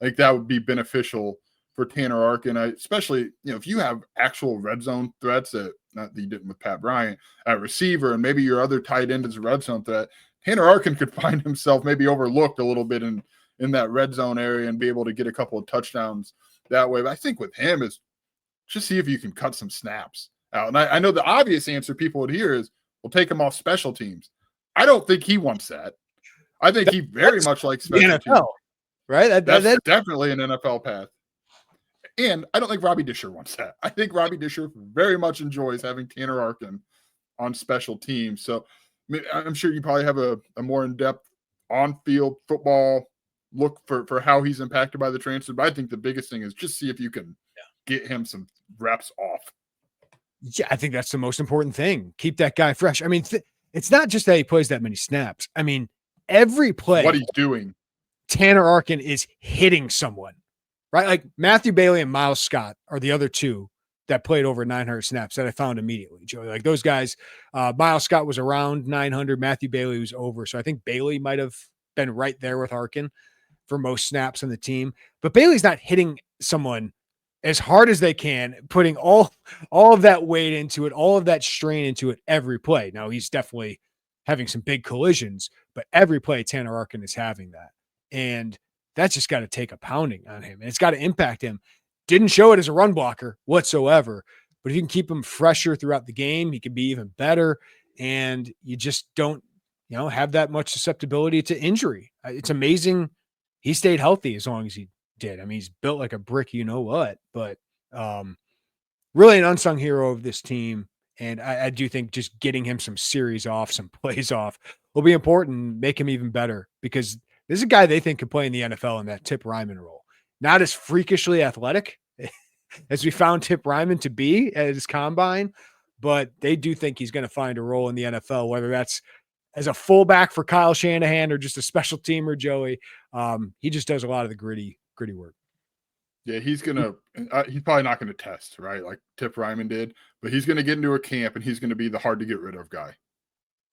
like that would be beneficial for Tanner Arkin. Especially, if you have actual red zone threats not that you didn't with Pat Bryant at receiver, and maybe your other tight end is a red zone threat, Tanner Arkin could find himself maybe overlooked a little bit in that red zone area and be able to get a couple of touchdowns that way. But I think with him is just see if you can cut some snaps out. And I know the obvious answer people would hear is, we'll take him off special teams. I don't think he wants that. I think he very much likes special teams. Right? That's definitely an NFL path. And I don't think Robbie Disher wants that. I think Robbie Disher very much enjoys having Tanner Arkin on special teams. So I'm sure you probably have a more in-depth on-field football look for how he's impacted by the transfer. But I think the biggest thing is just see if you can get him some reps off. Yeah, I think that's the most important thing. Keep that guy fresh. I mean, it's not just that he plays that many snaps. I mean, every play, what he's doing, Tanner Arkin is hitting someone, right? Like Matthew Bailey and Miles Scott are the other two that played over 900 snaps that I found immediately, Joey. Like those guys, Miles Scott was around 900. Matthew Bailey was over. So I think Bailey might have been right there with Arkin for most snaps on the team. But Bailey's not hitting someone as hard as they can, putting all of that weight into it, all of that strain into it every play. Now, he's definitely having some big collisions, but every play Tanner Arkin is having that. And that's just got to take a pounding on him. And it's got to impact him. Didn't show it as a run blocker whatsoever, but if you can keep him fresher throughout the game, he can be even better. And you just don't, have that much susceptibility to injury. It's amazing he stayed healthy as long as he did. I mean, he's built like a brick, but really an unsung hero of this team. And I do think just getting him some series off, some plays off will be important, make him even better, because this is a guy they think could play in the NFL in that Tip Ryman role. Not as freakishly athletic as we found Tip Ryman to be at his combine, but they do think he's going to find a role in the NFL, whether that's as a fullback for Kyle Shanahan or just a special teamer, Joey. He just does a lot of the gritty work. Yeah, he's probably not going to test, right? Like Tip Ryman did, but he's going to get into a camp and he's going to be the hard to get rid of guy.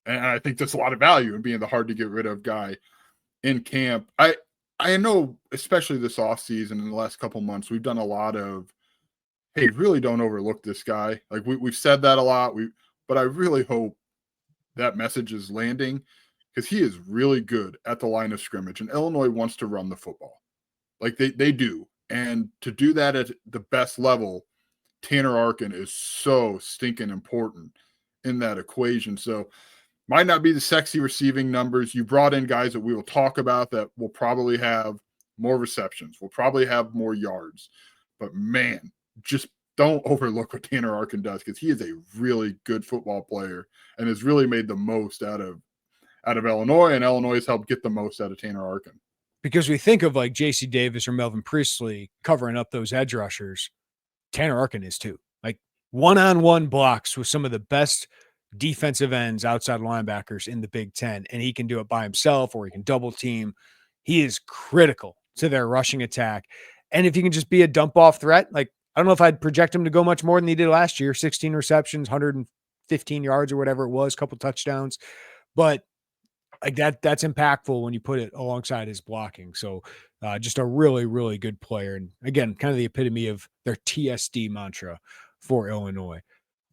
And I think there's a lot of value in being the hard to get rid of guy in camp. I know, especially this offseason in the last couple months, we've done a lot of, hey, really don't overlook this guy. Like we've said that a lot. But I really hope that message is landing, because he is really good at the line of scrimmage, and Illinois wants to run the football. Like they do. And to do that at the best level, Tanner Arkin is so stinking important in that equation. So might not be the sexy receiving numbers. You brought in guys that we will talk about that will probably have more receptions, will probably have more yards. But man, just don't overlook what Tanner Arkin does, because he is a really good football player and has really made the most out of Illinois, and Illinois has helped get the most out of Tanner Arkin. Because we think of like J.C. Davis or Melvin Priestley covering up those edge rushers. Tanner Arkin is too. Like one-on-one blocks with some of the best defensive ends, outside linebackers in the Big Ten, and he can do it by himself or he can double team. He is critical to their rushing attack. And if he can just be a dump-off threat, like I don't know if I'd project him to go much more than he did last year, 16 receptions, 115 yards or whatever it was, a couple touchdowns. But like that's impactful when you put it alongside his blocking. So just a really, really good player. And again, kind of the epitome of their TSD mantra for Illinois.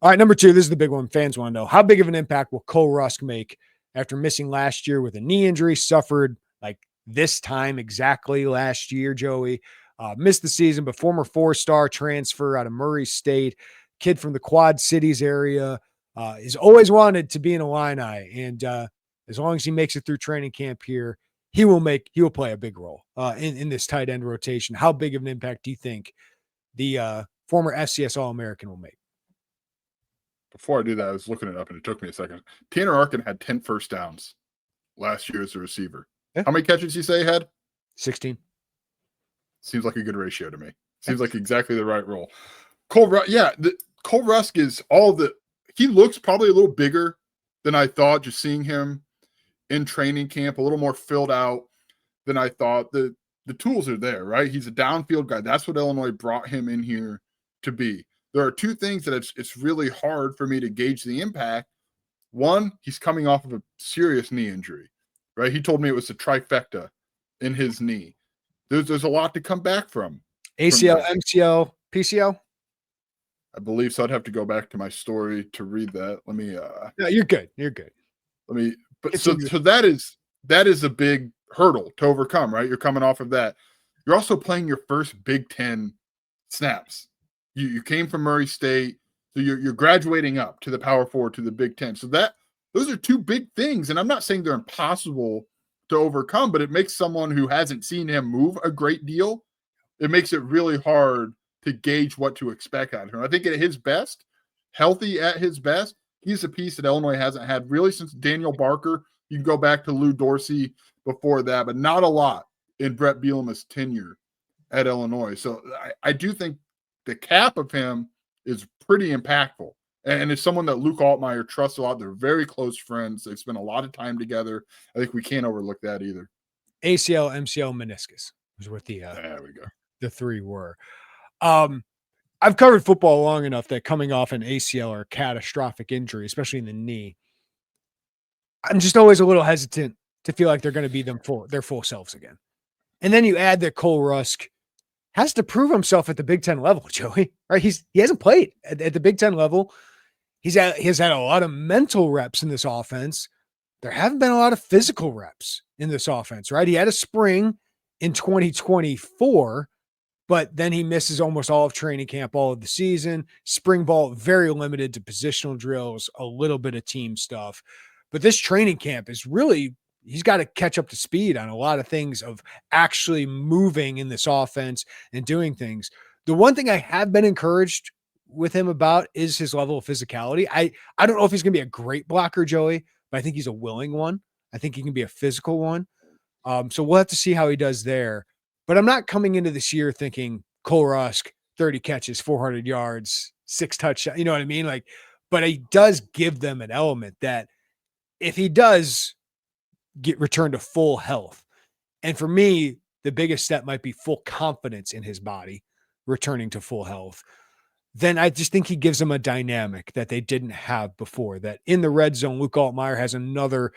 All right, number 2, this is the big one fans want to know. How big of an impact will Cole Rusk make after missing last year with a knee injury, suffered like this time exactly last year, Joey? Missed the season, but former 4-star transfer out of Murray State, kid from the Quad Cities area, is always wanted to be an Illini. And as long as he makes it through training camp here, he will play a big role in this tight end rotation. How big of an impact do you think the former FCS All-American will make? Before I do that, I was looking it up and it took me a second. Tanner Arkin had 10 first downs last year as a receiver. Yeah. How many catches did you say he had? 16. Seems like a good ratio to me. Seems like exactly the right role. Cole Rusk is he looks probably a little bigger than I thought, just seeing him in training camp, a little more filled out than I thought. The tools are there, right? He's a downfield guy. That's what Illinois brought him in here to be. There are two things that it's really hard for me to gauge the impact. One, he's coming off of a serious knee injury, right? He told me it was a trifecta in his knee. There's a lot to come back from. ACL, MCL, PCL? I believe so. I'd have to go back to my story to read that. Let me No, you're good. You're good. So that is a big hurdle to overcome, right? You're coming off of that. You're also playing your first Big Ten snaps. You came from Murray State, so you're graduating up to the Power 4, to the Big Ten. So those are two big things, and I'm not saying they're impossible to overcome, but it makes someone who hasn't seen him move a great deal, it makes it really hard to gauge what to expect out of him. I think at his best, healthy at his best, he's a piece that Illinois hasn't had really since Daniel Barker. You can go back to Lou Dorsey before that, but not a lot in Brett Bielema's tenure at Illinois. So I do think the cap of him is pretty impactful. And it's someone that Luke Altmaier trusts a lot. They're very close friends. They've spent a lot of time together. I think we can't overlook that either. ACL, MCL, meniscus was what there we go. The 3 were. I've covered football long enough that coming off an ACL or catastrophic injury, especially in the knee, I'm just always a little hesitant to feel like they're going to be their full selves again. And then you add that Cole Rusk has to prove himself at the Big Ten level, Joey, right? He hasn't played at the Big Ten level. He has had a lot of mental reps in this offense. There haven't been a lot of physical reps in this offense, right? He had a spring in 2024, but then he misses almost all of training camp, all of the season. Spring ball, very limited to positional drills, a little bit of team stuff. But this training camp is really, he's got to catch up to speed on a lot of things of actually moving in this offense and doing things. The one thing I have been encouraged with him about is his level of physicality. I don't know if he's going to be a great blocker, Joey, but I think he's a willing one. I think he can be a physical one. So we'll have to see how he does there. But I'm not coming into this year thinking Cole Rusk, 30 catches, 400 yards, 6 touchdowns. You know what I mean? But he does give them an element that if he does get returned to full health, and for me, the biggest step might be full confidence in his body returning to full health, then I just think he gives them a dynamic that they didn't have before, that in the red zone, Luke Altmaier has another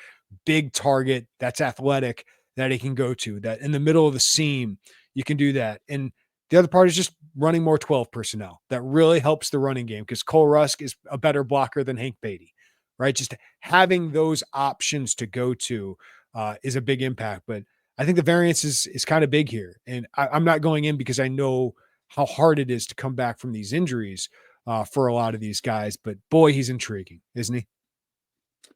big target that's athletic that he can go to, that in the middle of the seam, you can do that. And the other part is just running more 12 personnel. That really helps the running game because Cole Rusk is a better blocker than Hank Beatty, right? Just having those options to go to is a big impact. But I think the variance is kind of big here. And I'm not going in because I know how hard it is to come back from these injuries for a lot of these guys. But boy, he's intriguing, isn't he?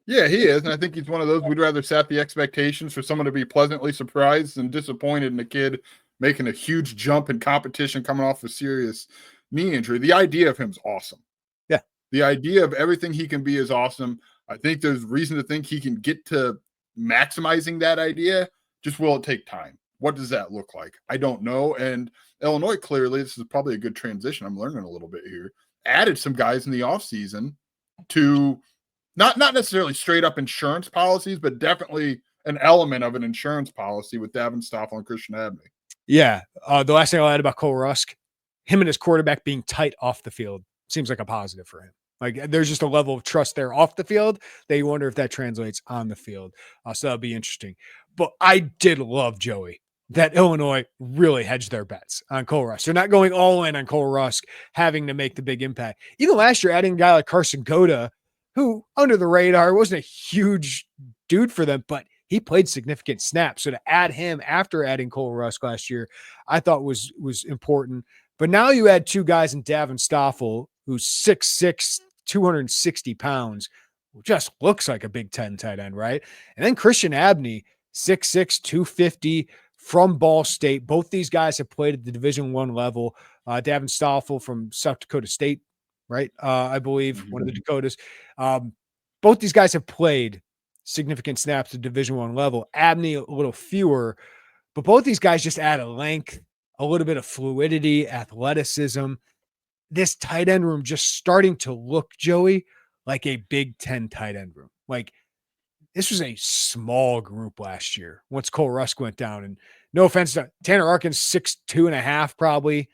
Yeah, he is. And I think he's one of those we'd rather set the expectations for someone to be pleasantly surprised and disappointed in a kid making a huge jump in competition coming off a serious knee injury. The idea of him's awesome. Yeah. The idea of everything he can be is awesome. I think there's reason to think he can get to maximizing that idea. Just will it take time? What does that look like? I don't know. And Illinois, clearly, this is probably a good transition. I'm learning a little bit here. Added some guys in the offseason to not necessarily straight up insurance policies, but definitely an element of an insurance policy with Davin, Stoffel, and Christian Abney. Yeah. The last thing I'll add about Cole Rusk, him and his quarterback being tight off the field seems like a positive for him. Like there's just a level of trust there off the field that you wonder if that translates on the field. So that'll be interesting. But I did love, Joey, that Illinois really hedged their bets on Cole Rusk. They're not going all in on Cole Rusk having to make the big impact. Even last year, adding a guy like Carson Goda, who under the radar wasn't a huge dude for them, but he played significant snaps. So to add him after adding Cole Rusk last year, I thought was important. But now you add two guys in Davin Stoffel, who's 6'6", 260 pounds, just looks like a Big Ten tight end, right? And then Christian Abney, 6'6", 250 from Ball State. Both these guys have played at the Division I level. Davin Stoffel from South Dakota State, right? I believe one of the Dakotas. Both these guys have played significant snaps at Division I level. Abney a little fewer, but both these guys just add a length, a little bit of fluidity, athleticism. This tight end room just starting to look, Joey, like a Big Ten tight end room. Like this was a small group last year once Cole Rusk went down. And no offense to Tanner Arkin, 6'2.5", probably.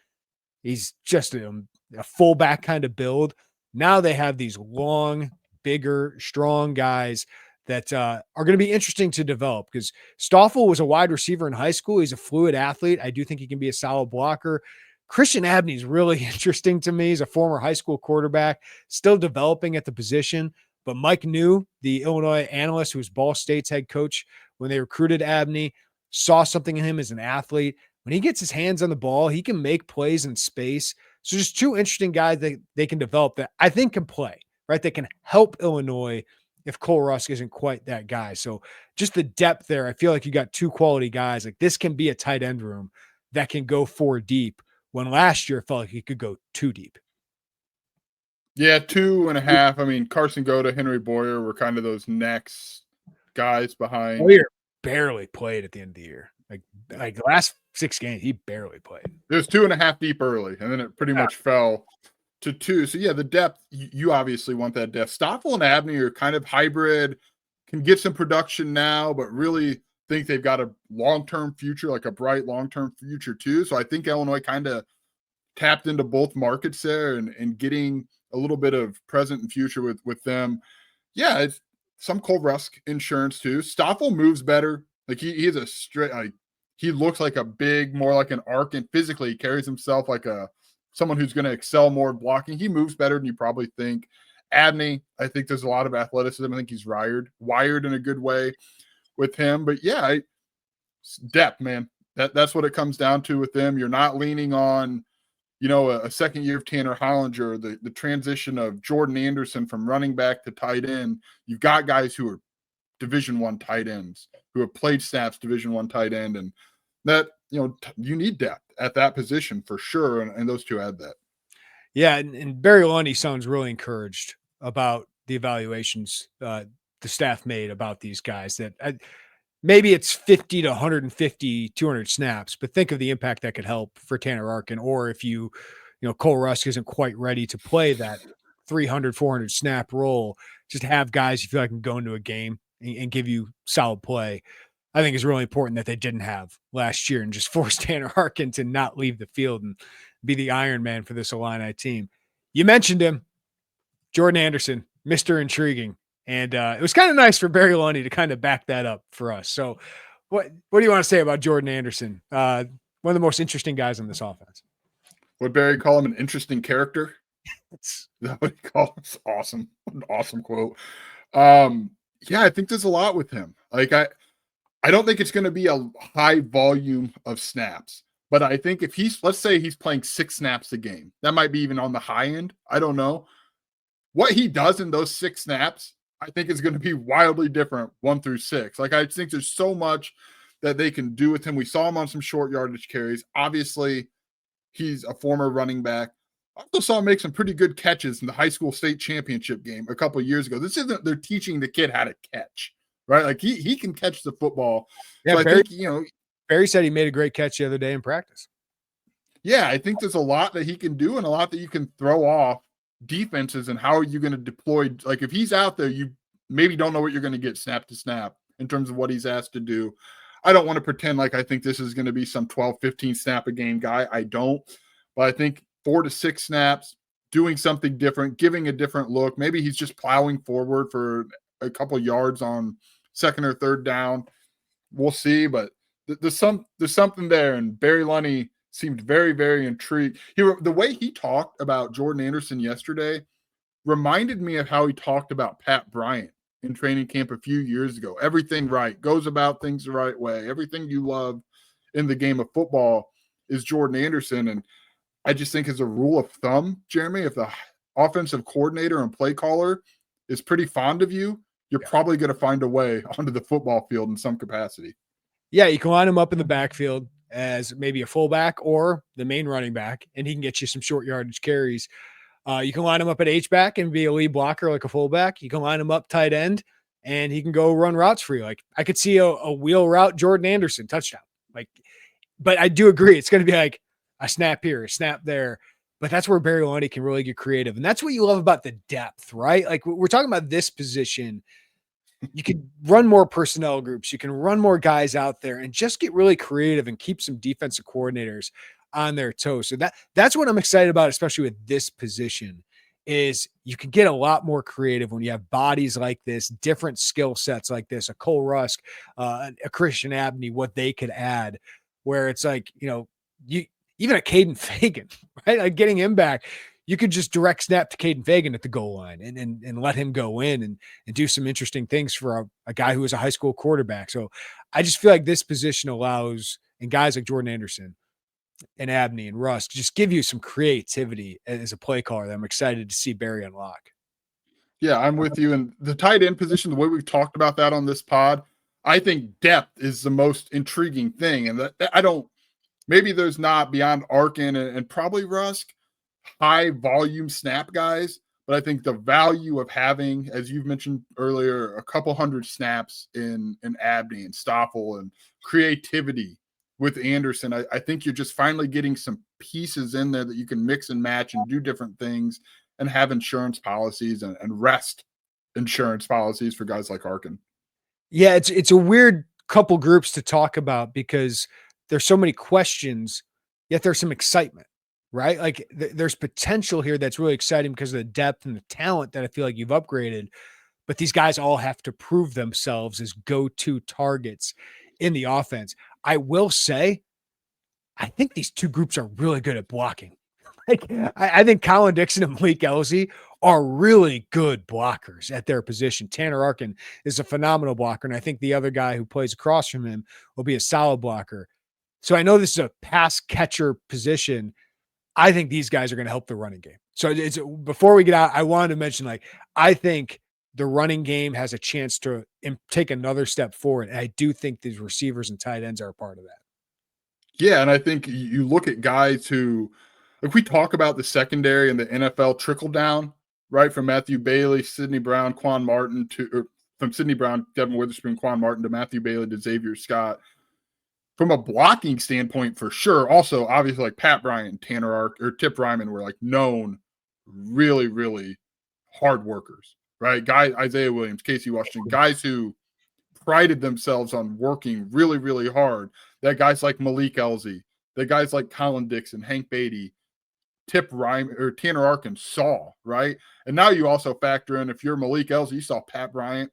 He's just a fullback kind of build. Now they have these long, bigger, strong guys that are going to be interesting to develop because Stoffel was a wide receiver in high school. He's a fluid athlete. I do think he can be a solid blocker. Christian Abney is really interesting to me. He's a former high school quarterback, still developing at the position. But Mike New, the Illinois analyst who was Ball State's head coach when they recruited Abney, saw something in him as an athlete. When he gets his hands on the ball, he can make plays in space. So just two interesting guys that they can develop that I think can play, right? They can help Illinois if Cole Rusk isn't quite that guy. So just the depth there, I feel like you got two quality guys. Like this can be a tight end room that can go 4 deep when last year it felt like he could go 2 deep. Yeah, 2.5. I mean, Carson Goda, Henry Boyer were kind of those next guys behind. Boyer barely played at the end of the year. Like the last 6 games, he barely played. It was 2.5 deep early, and then it pretty much fell to 2. So, yeah, the depth, you obviously want that depth. Stoffel and Abney are kind of hybrid, can get some production now, but really think they've got a long-term future, like a bright long-term future too. So I think Illinois kind of tapped into both markets there and getting a little bit of present and future with them. Yeah, it's some Cole Rusk insurance too. Stoffel moves better. Like he is a straight, like he looks like a big, more like an Arkin. Physically, he carries himself like someone who's going to excel more blocking. He moves better than you probably think. Abney, I think there's a lot of athleticism. I think he's wired in a good way with him. But yeah, depth, man. That's what it comes down to with them. You're not leaning on, a second year of Tanner Hollinger, the transition of Jordan Anderson from running back to tight end. You've got guys who are Division I tight ends who have played snaps Division I tight end, and that you need depth at that position for sure. And those two add that. Yeah, and Barry Lundy sounds really encouraged about the evaluations the staff made about these guys. That maybe it's 50 to 150, 200 snaps, but think of the impact that could help for Tanner Arkin, or if Cole Rusk isn't quite ready to play that 300, 400 snap role, just have guys you feel like can go into a game and give you solid play. I think it's really important that they didn't have last year and just force Tanner Arkin to not leave the field and be the Iron Man for this Illini team. You mentioned him, Jordan Anderson, Mr. Intriguing. And it was kind of nice for Barry Lundy to kind of back that up for us. So what do you want to say about Jordan Anderson? One of the most interesting guys on this offense. Would Barry call him an interesting character? Is that what he calls him? Awesome. An awesome quote. Yeah, I think there's a lot with him. Like I don't think it's going to be a high volume of snaps, But I think if let's say he's playing 6 snaps a game, that might be even on the high end. I don't know. What he does in those 6 snaps, I think is going to be wildly different 1 through 6. Like, I think there's so much that they can do with him. We saw him on some short yardage carries. Obviously, he's a former running back. I also saw him make some pretty good catches in the high school state championship game a couple of years ago. This isn't they're teaching the kid how to catch, right? Like, he can catch the football. Yeah, so I Barry, think, Barry said he made a great catch the other day in practice. yeah, I think there's a lot that he can do and a lot that you can throw off defenses and how are you going to deploy. Like, if he's out there, you maybe don't know what you're going to get snap to snap in terms of what he's asked to do. I don't want to pretend like I think this is going to be some 12, 15 snap a game guy. I don't. But I think 4 to 6 snaps, doing something different, giving a different look. Maybe he's just plowing forward for a couple yards on 2nd or 3rd down. We'll see, but there's something there. And Barry Lunny seemed very, very intrigued. The way he talked about Jordan Anderson yesterday reminded me of how he talked about Pat Bryant in training camp a few years ago. Everything right, goes about things the right way. Everything you love in the game of football is Jordan Anderson. And I just think as a rule of thumb, Jeremy, if the offensive coordinator and play caller is pretty fond of you, you're probably going to find a way onto the football field in some capacity. Yeah, you can line him up in the backfield as maybe a fullback or the main running back, and he can get you some short yardage carries. You can line him up at H-back and be a lead blocker like a fullback. You can line him up tight end, and he can go run routes for you. Like, I could see a wheel route Jordan Anderson touchdown. Like, but I do agree it's going to be like a snap here, a snap there. But that's where Barry Lundy can really get creative. And that's what you love about the depth, right? Like, we're talking about this position. You can run more personnel groups. You can run more guys out there and just get really creative and keep some defensive coordinators on their toes. So that's what I'm excited about, especially with this position, is you can get a lot more creative when you have bodies like this, different skill sets like this, a Cole Rusk, a Christian Abney, what they could add, where it's like, even a Caden Fagan, right? Like, getting him back, you could just direct snap to Caden Fagan at the goal line and let him go in and do some interesting things for a guy who was a high school quarterback. So I just feel like this position allows, and guys like Jordan Anderson and Abney and Rusk just give you some creativity as a play caller that I'm excited to see Barry unlock. Yeah, I'm with you. And the tight end position, the way we've talked about that on this pod, I think depth is the most intriguing thing. And maybe there's not, beyond Arkin and probably Rusk, high volume snap guys, but I think the value of having, as you've mentioned earlier, a couple hundred snaps in Abney and Stoffel and creativity with Anderson, I think you're just finally getting some pieces in there that you can mix and match and do different things and have insurance policies and rest insurance policies for guys like Arkin. Yeah, it's a weird couple groups to talk about because there's so many questions, yet there's some excitement. Right? Like, there's potential here that's really exciting because of the depth and the talent that I feel like you've upgraded, but these guys all have to prove themselves as go-to targets in the offense. I will say, I think these two groups are really good at blocking. Like, I think Collin Dixon and Malik Elzy are really good blockers at their position. Tanner Arkin is a phenomenal blocker, and I think the other guy who plays across from him will be a solid blocker. So I know this is a pass catcher position. I think these guys are going to help the running game. So before we get out, I wanted to mention, like, I think the running game has a chance to take another step forward. And I do think these receivers and tight ends are a part of that. Yeah. And I think you look at guys who, if we talk about the secondary and the NFL trickle down, right, from Matthew Bailey, Sidney Brown, Quan Martin from Sidney Brown, Devin Witherspoon, Quan Martin to Matthew Bailey to Xavier Scott. From a blocking standpoint, for sure. Also, obviously, like Pat Bryant, Tanner Arkin, or Tip Ryman were like known really, really hard workers, right? Guys, Isaiah Williams, Casey Washington, guys who prided themselves on working really, really hard. That guys like Malik Elzy, the guys like Collin Dixon, Hank Beatty, Tip Ryman, or Tanner Arkin saw, right? And now you also factor in, if you're Malik Elzy, you saw Pat Bryant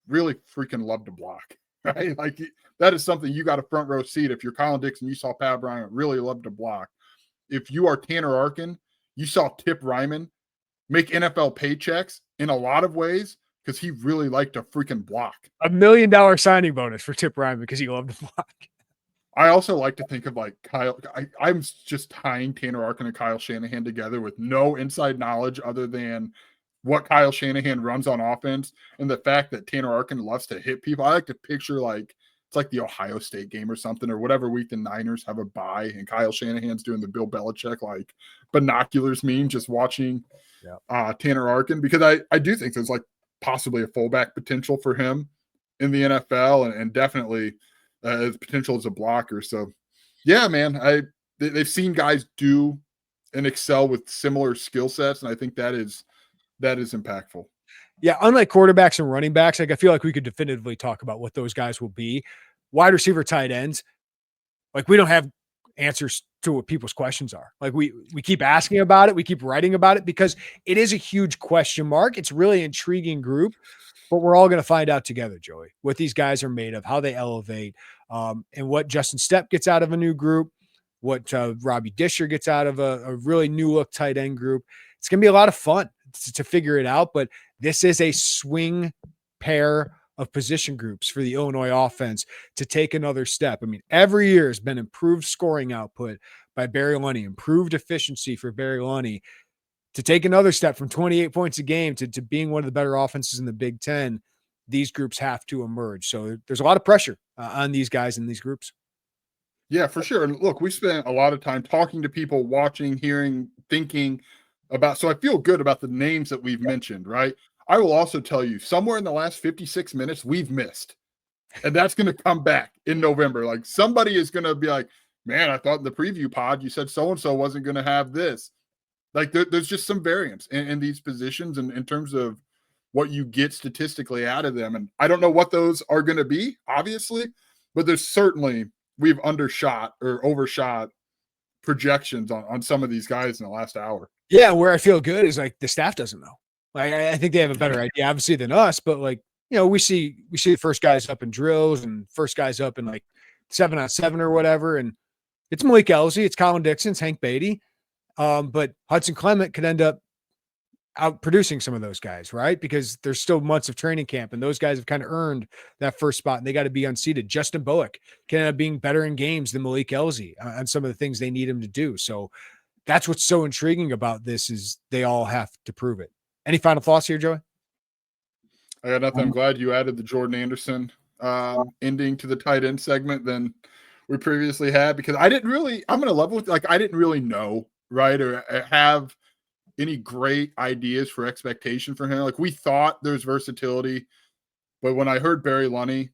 really freaking love to block, right? Like, that is something you got a front row seat. If you're Collin Dixon, you saw Pat Bryant really love to block. If you are Tanner Arkin, you saw Tip Ryman make NFL paychecks in a lot of ways because he really liked to freaking block. $1 million signing bonus for Tip Ryman because he loved to block. I also like to think of like Kyle. I'm just tying Tanner Arkin and Kyle Shanahan together with no inside knowledge other than what Kyle Shanahan runs on offense and the fact that Tanner Arkin loves to hit people. I like to picture like it's like the Ohio State game or something, or whatever week the Niners have a bye and Kyle Shanahan's doing the Bill Belichick like binoculars meme, just watching Tanner Arkin, because I do think there's like possibly a fullback potential for him in the NFL, and definitely his potential as a blocker. So, yeah, man, they've seen guys do and excel with similar skill sets, and I think that is impactful. Yeah, unlike quarterbacks and running backs, like I feel like we could definitively talk about what those guys will be. Wide receiver, tight ends, like we don't have answers to what people's questions are. Like we keep asking about it, we keep writing about it because it is a huge question mark. It's really intriguing group, but we're all going to find out together, Joey, what these guys are made of, how they elevate, and what Justin Stepp gets out of a new group, what Robbie Disher gets out of a really new look tight end group. It's going to be a lot of fun to figure it out, but this is a swing pair of position groups for the Illinois offense to take another step. I mean, every year has been improved scoring output by Barry Lunney, improved efficiency for Barry Lunney. To take another step from 28 points a game to being one of the better offenses in the Big Ten, these groups have to emerge. So there's a lot of pressure on these guys in these groups. Yeah, for sure. And look, we spent a lot of time talking to people, watching, hearing, thinking about. So I feel good about the names that we've mentioned, right? I will also tell you, somewhere in the last 56 minutes, we've missed. And that's going to come back in November. Like somebody is going to be like, man, I thought in the preview pod you said so-and-so wasn't going to have this. Like there's just some variance in these positions and in terms of what you get statistically out of them. And I don't know what those are going to be, obviously, but there's certainly we've undershot or overshot projections on some of these guys in the last hour. Yeah, where I feel good is like the staff doesn't know. Like I think they have a better idea, obviously, than us, but like, you know, we see the first guys up in drills and first guys up in like 7-on-7 or whatever. And it's Malik Elzy, it's Collin Dixon, it's Hank Beatty. But Hudson Clement could end up out producing some of those guys, right? Because there's still months of training camp and those guys have kind of earned that first spot and they got to be unseated. Justin Bowick can end up being better in games than Malik Elzy on some of the things they need him to do. So that's what's so intriguing about this is they all have to prove it. Any final thoughts here, Joey? I got nothing. I'm glad you added the Jordan Anderson ending to the tight end segment than we previously had, because I didn't really, I'm going to level with, like, I didn't really know, right, or have any great ideas for expectation for him. Like we thought there's versatility, but when I heard Barry Lunney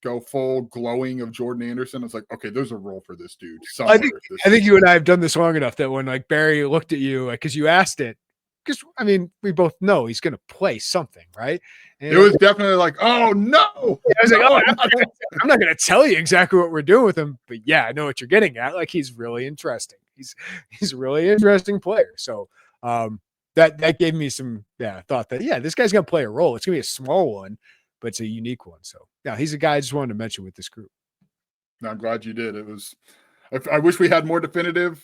go full glowing of Jordan Anderson, I was like, okay, there's a role for this dude. I think you and I have done this long enough that when like Barry looked at you, like, cause you asked it, because I mean, we both know he's going to play something, right? And it was definitely like, oh no. I was like, oh, I'm not going to tell you exactly what we're doing with him, but yeah, I know what you're getting at. Like he's really interesting. He's a really interesting player. So that gave me some thought that this guy's going to play a role. It's going to be a small one, but it's a unique one. So yeah, he's a guy I just wanted to mention with this group. I'm glad you did. It was. I wish we had more definitive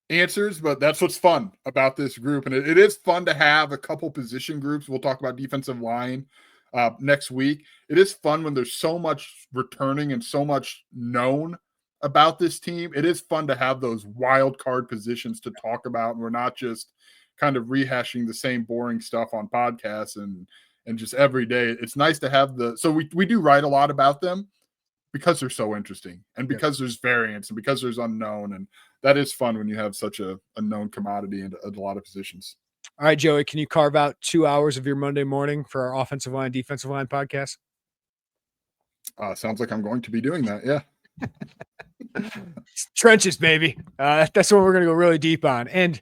answers, but that's what's fun about this group, and it is fun to have a couple position groups. We'll talk about defensive line next week. It is fun when there's so much returning and so much known about this team. It is fun to have those wild card positions to talk about, and we're not just kind of rehashing the same boring stuff on podcasts and just every day. It's nice to have so we do write a lot about them because they're so interesting and because there's variance and because there's unknown, and that is fun when you have such a known commodity in a lot of positions. All right, Joey, can you carve out 2 hours of your Monday morning for our offensive line, defensive line podcast? Sounds like I'm going to be doing that. Yeah. Trenches, baby. That's what we're going to go really deep on. And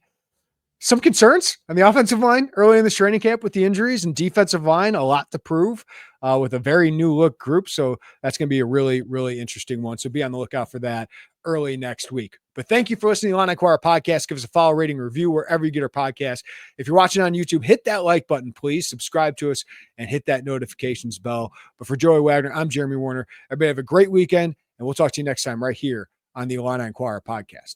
some concerns on the offensive line early in this training camp with the injuries, and defensive line, a lot to prove with a very new look group. So that's going to be a really, really interesting one. So be on the lookout for that early next week. But thank you for listening to the Illini Inquirer podcast. Give us a follow, rating, review wherever you get our podcast. If you're watching on YouTube, hit that like button, please. Subscribe to us and hit that notifications bell. But for Joey Wagner, I'm Jeremy Werner. Everybody have a great weekend, and we'll talk to you next time right here on the Illini Inquirer podcast.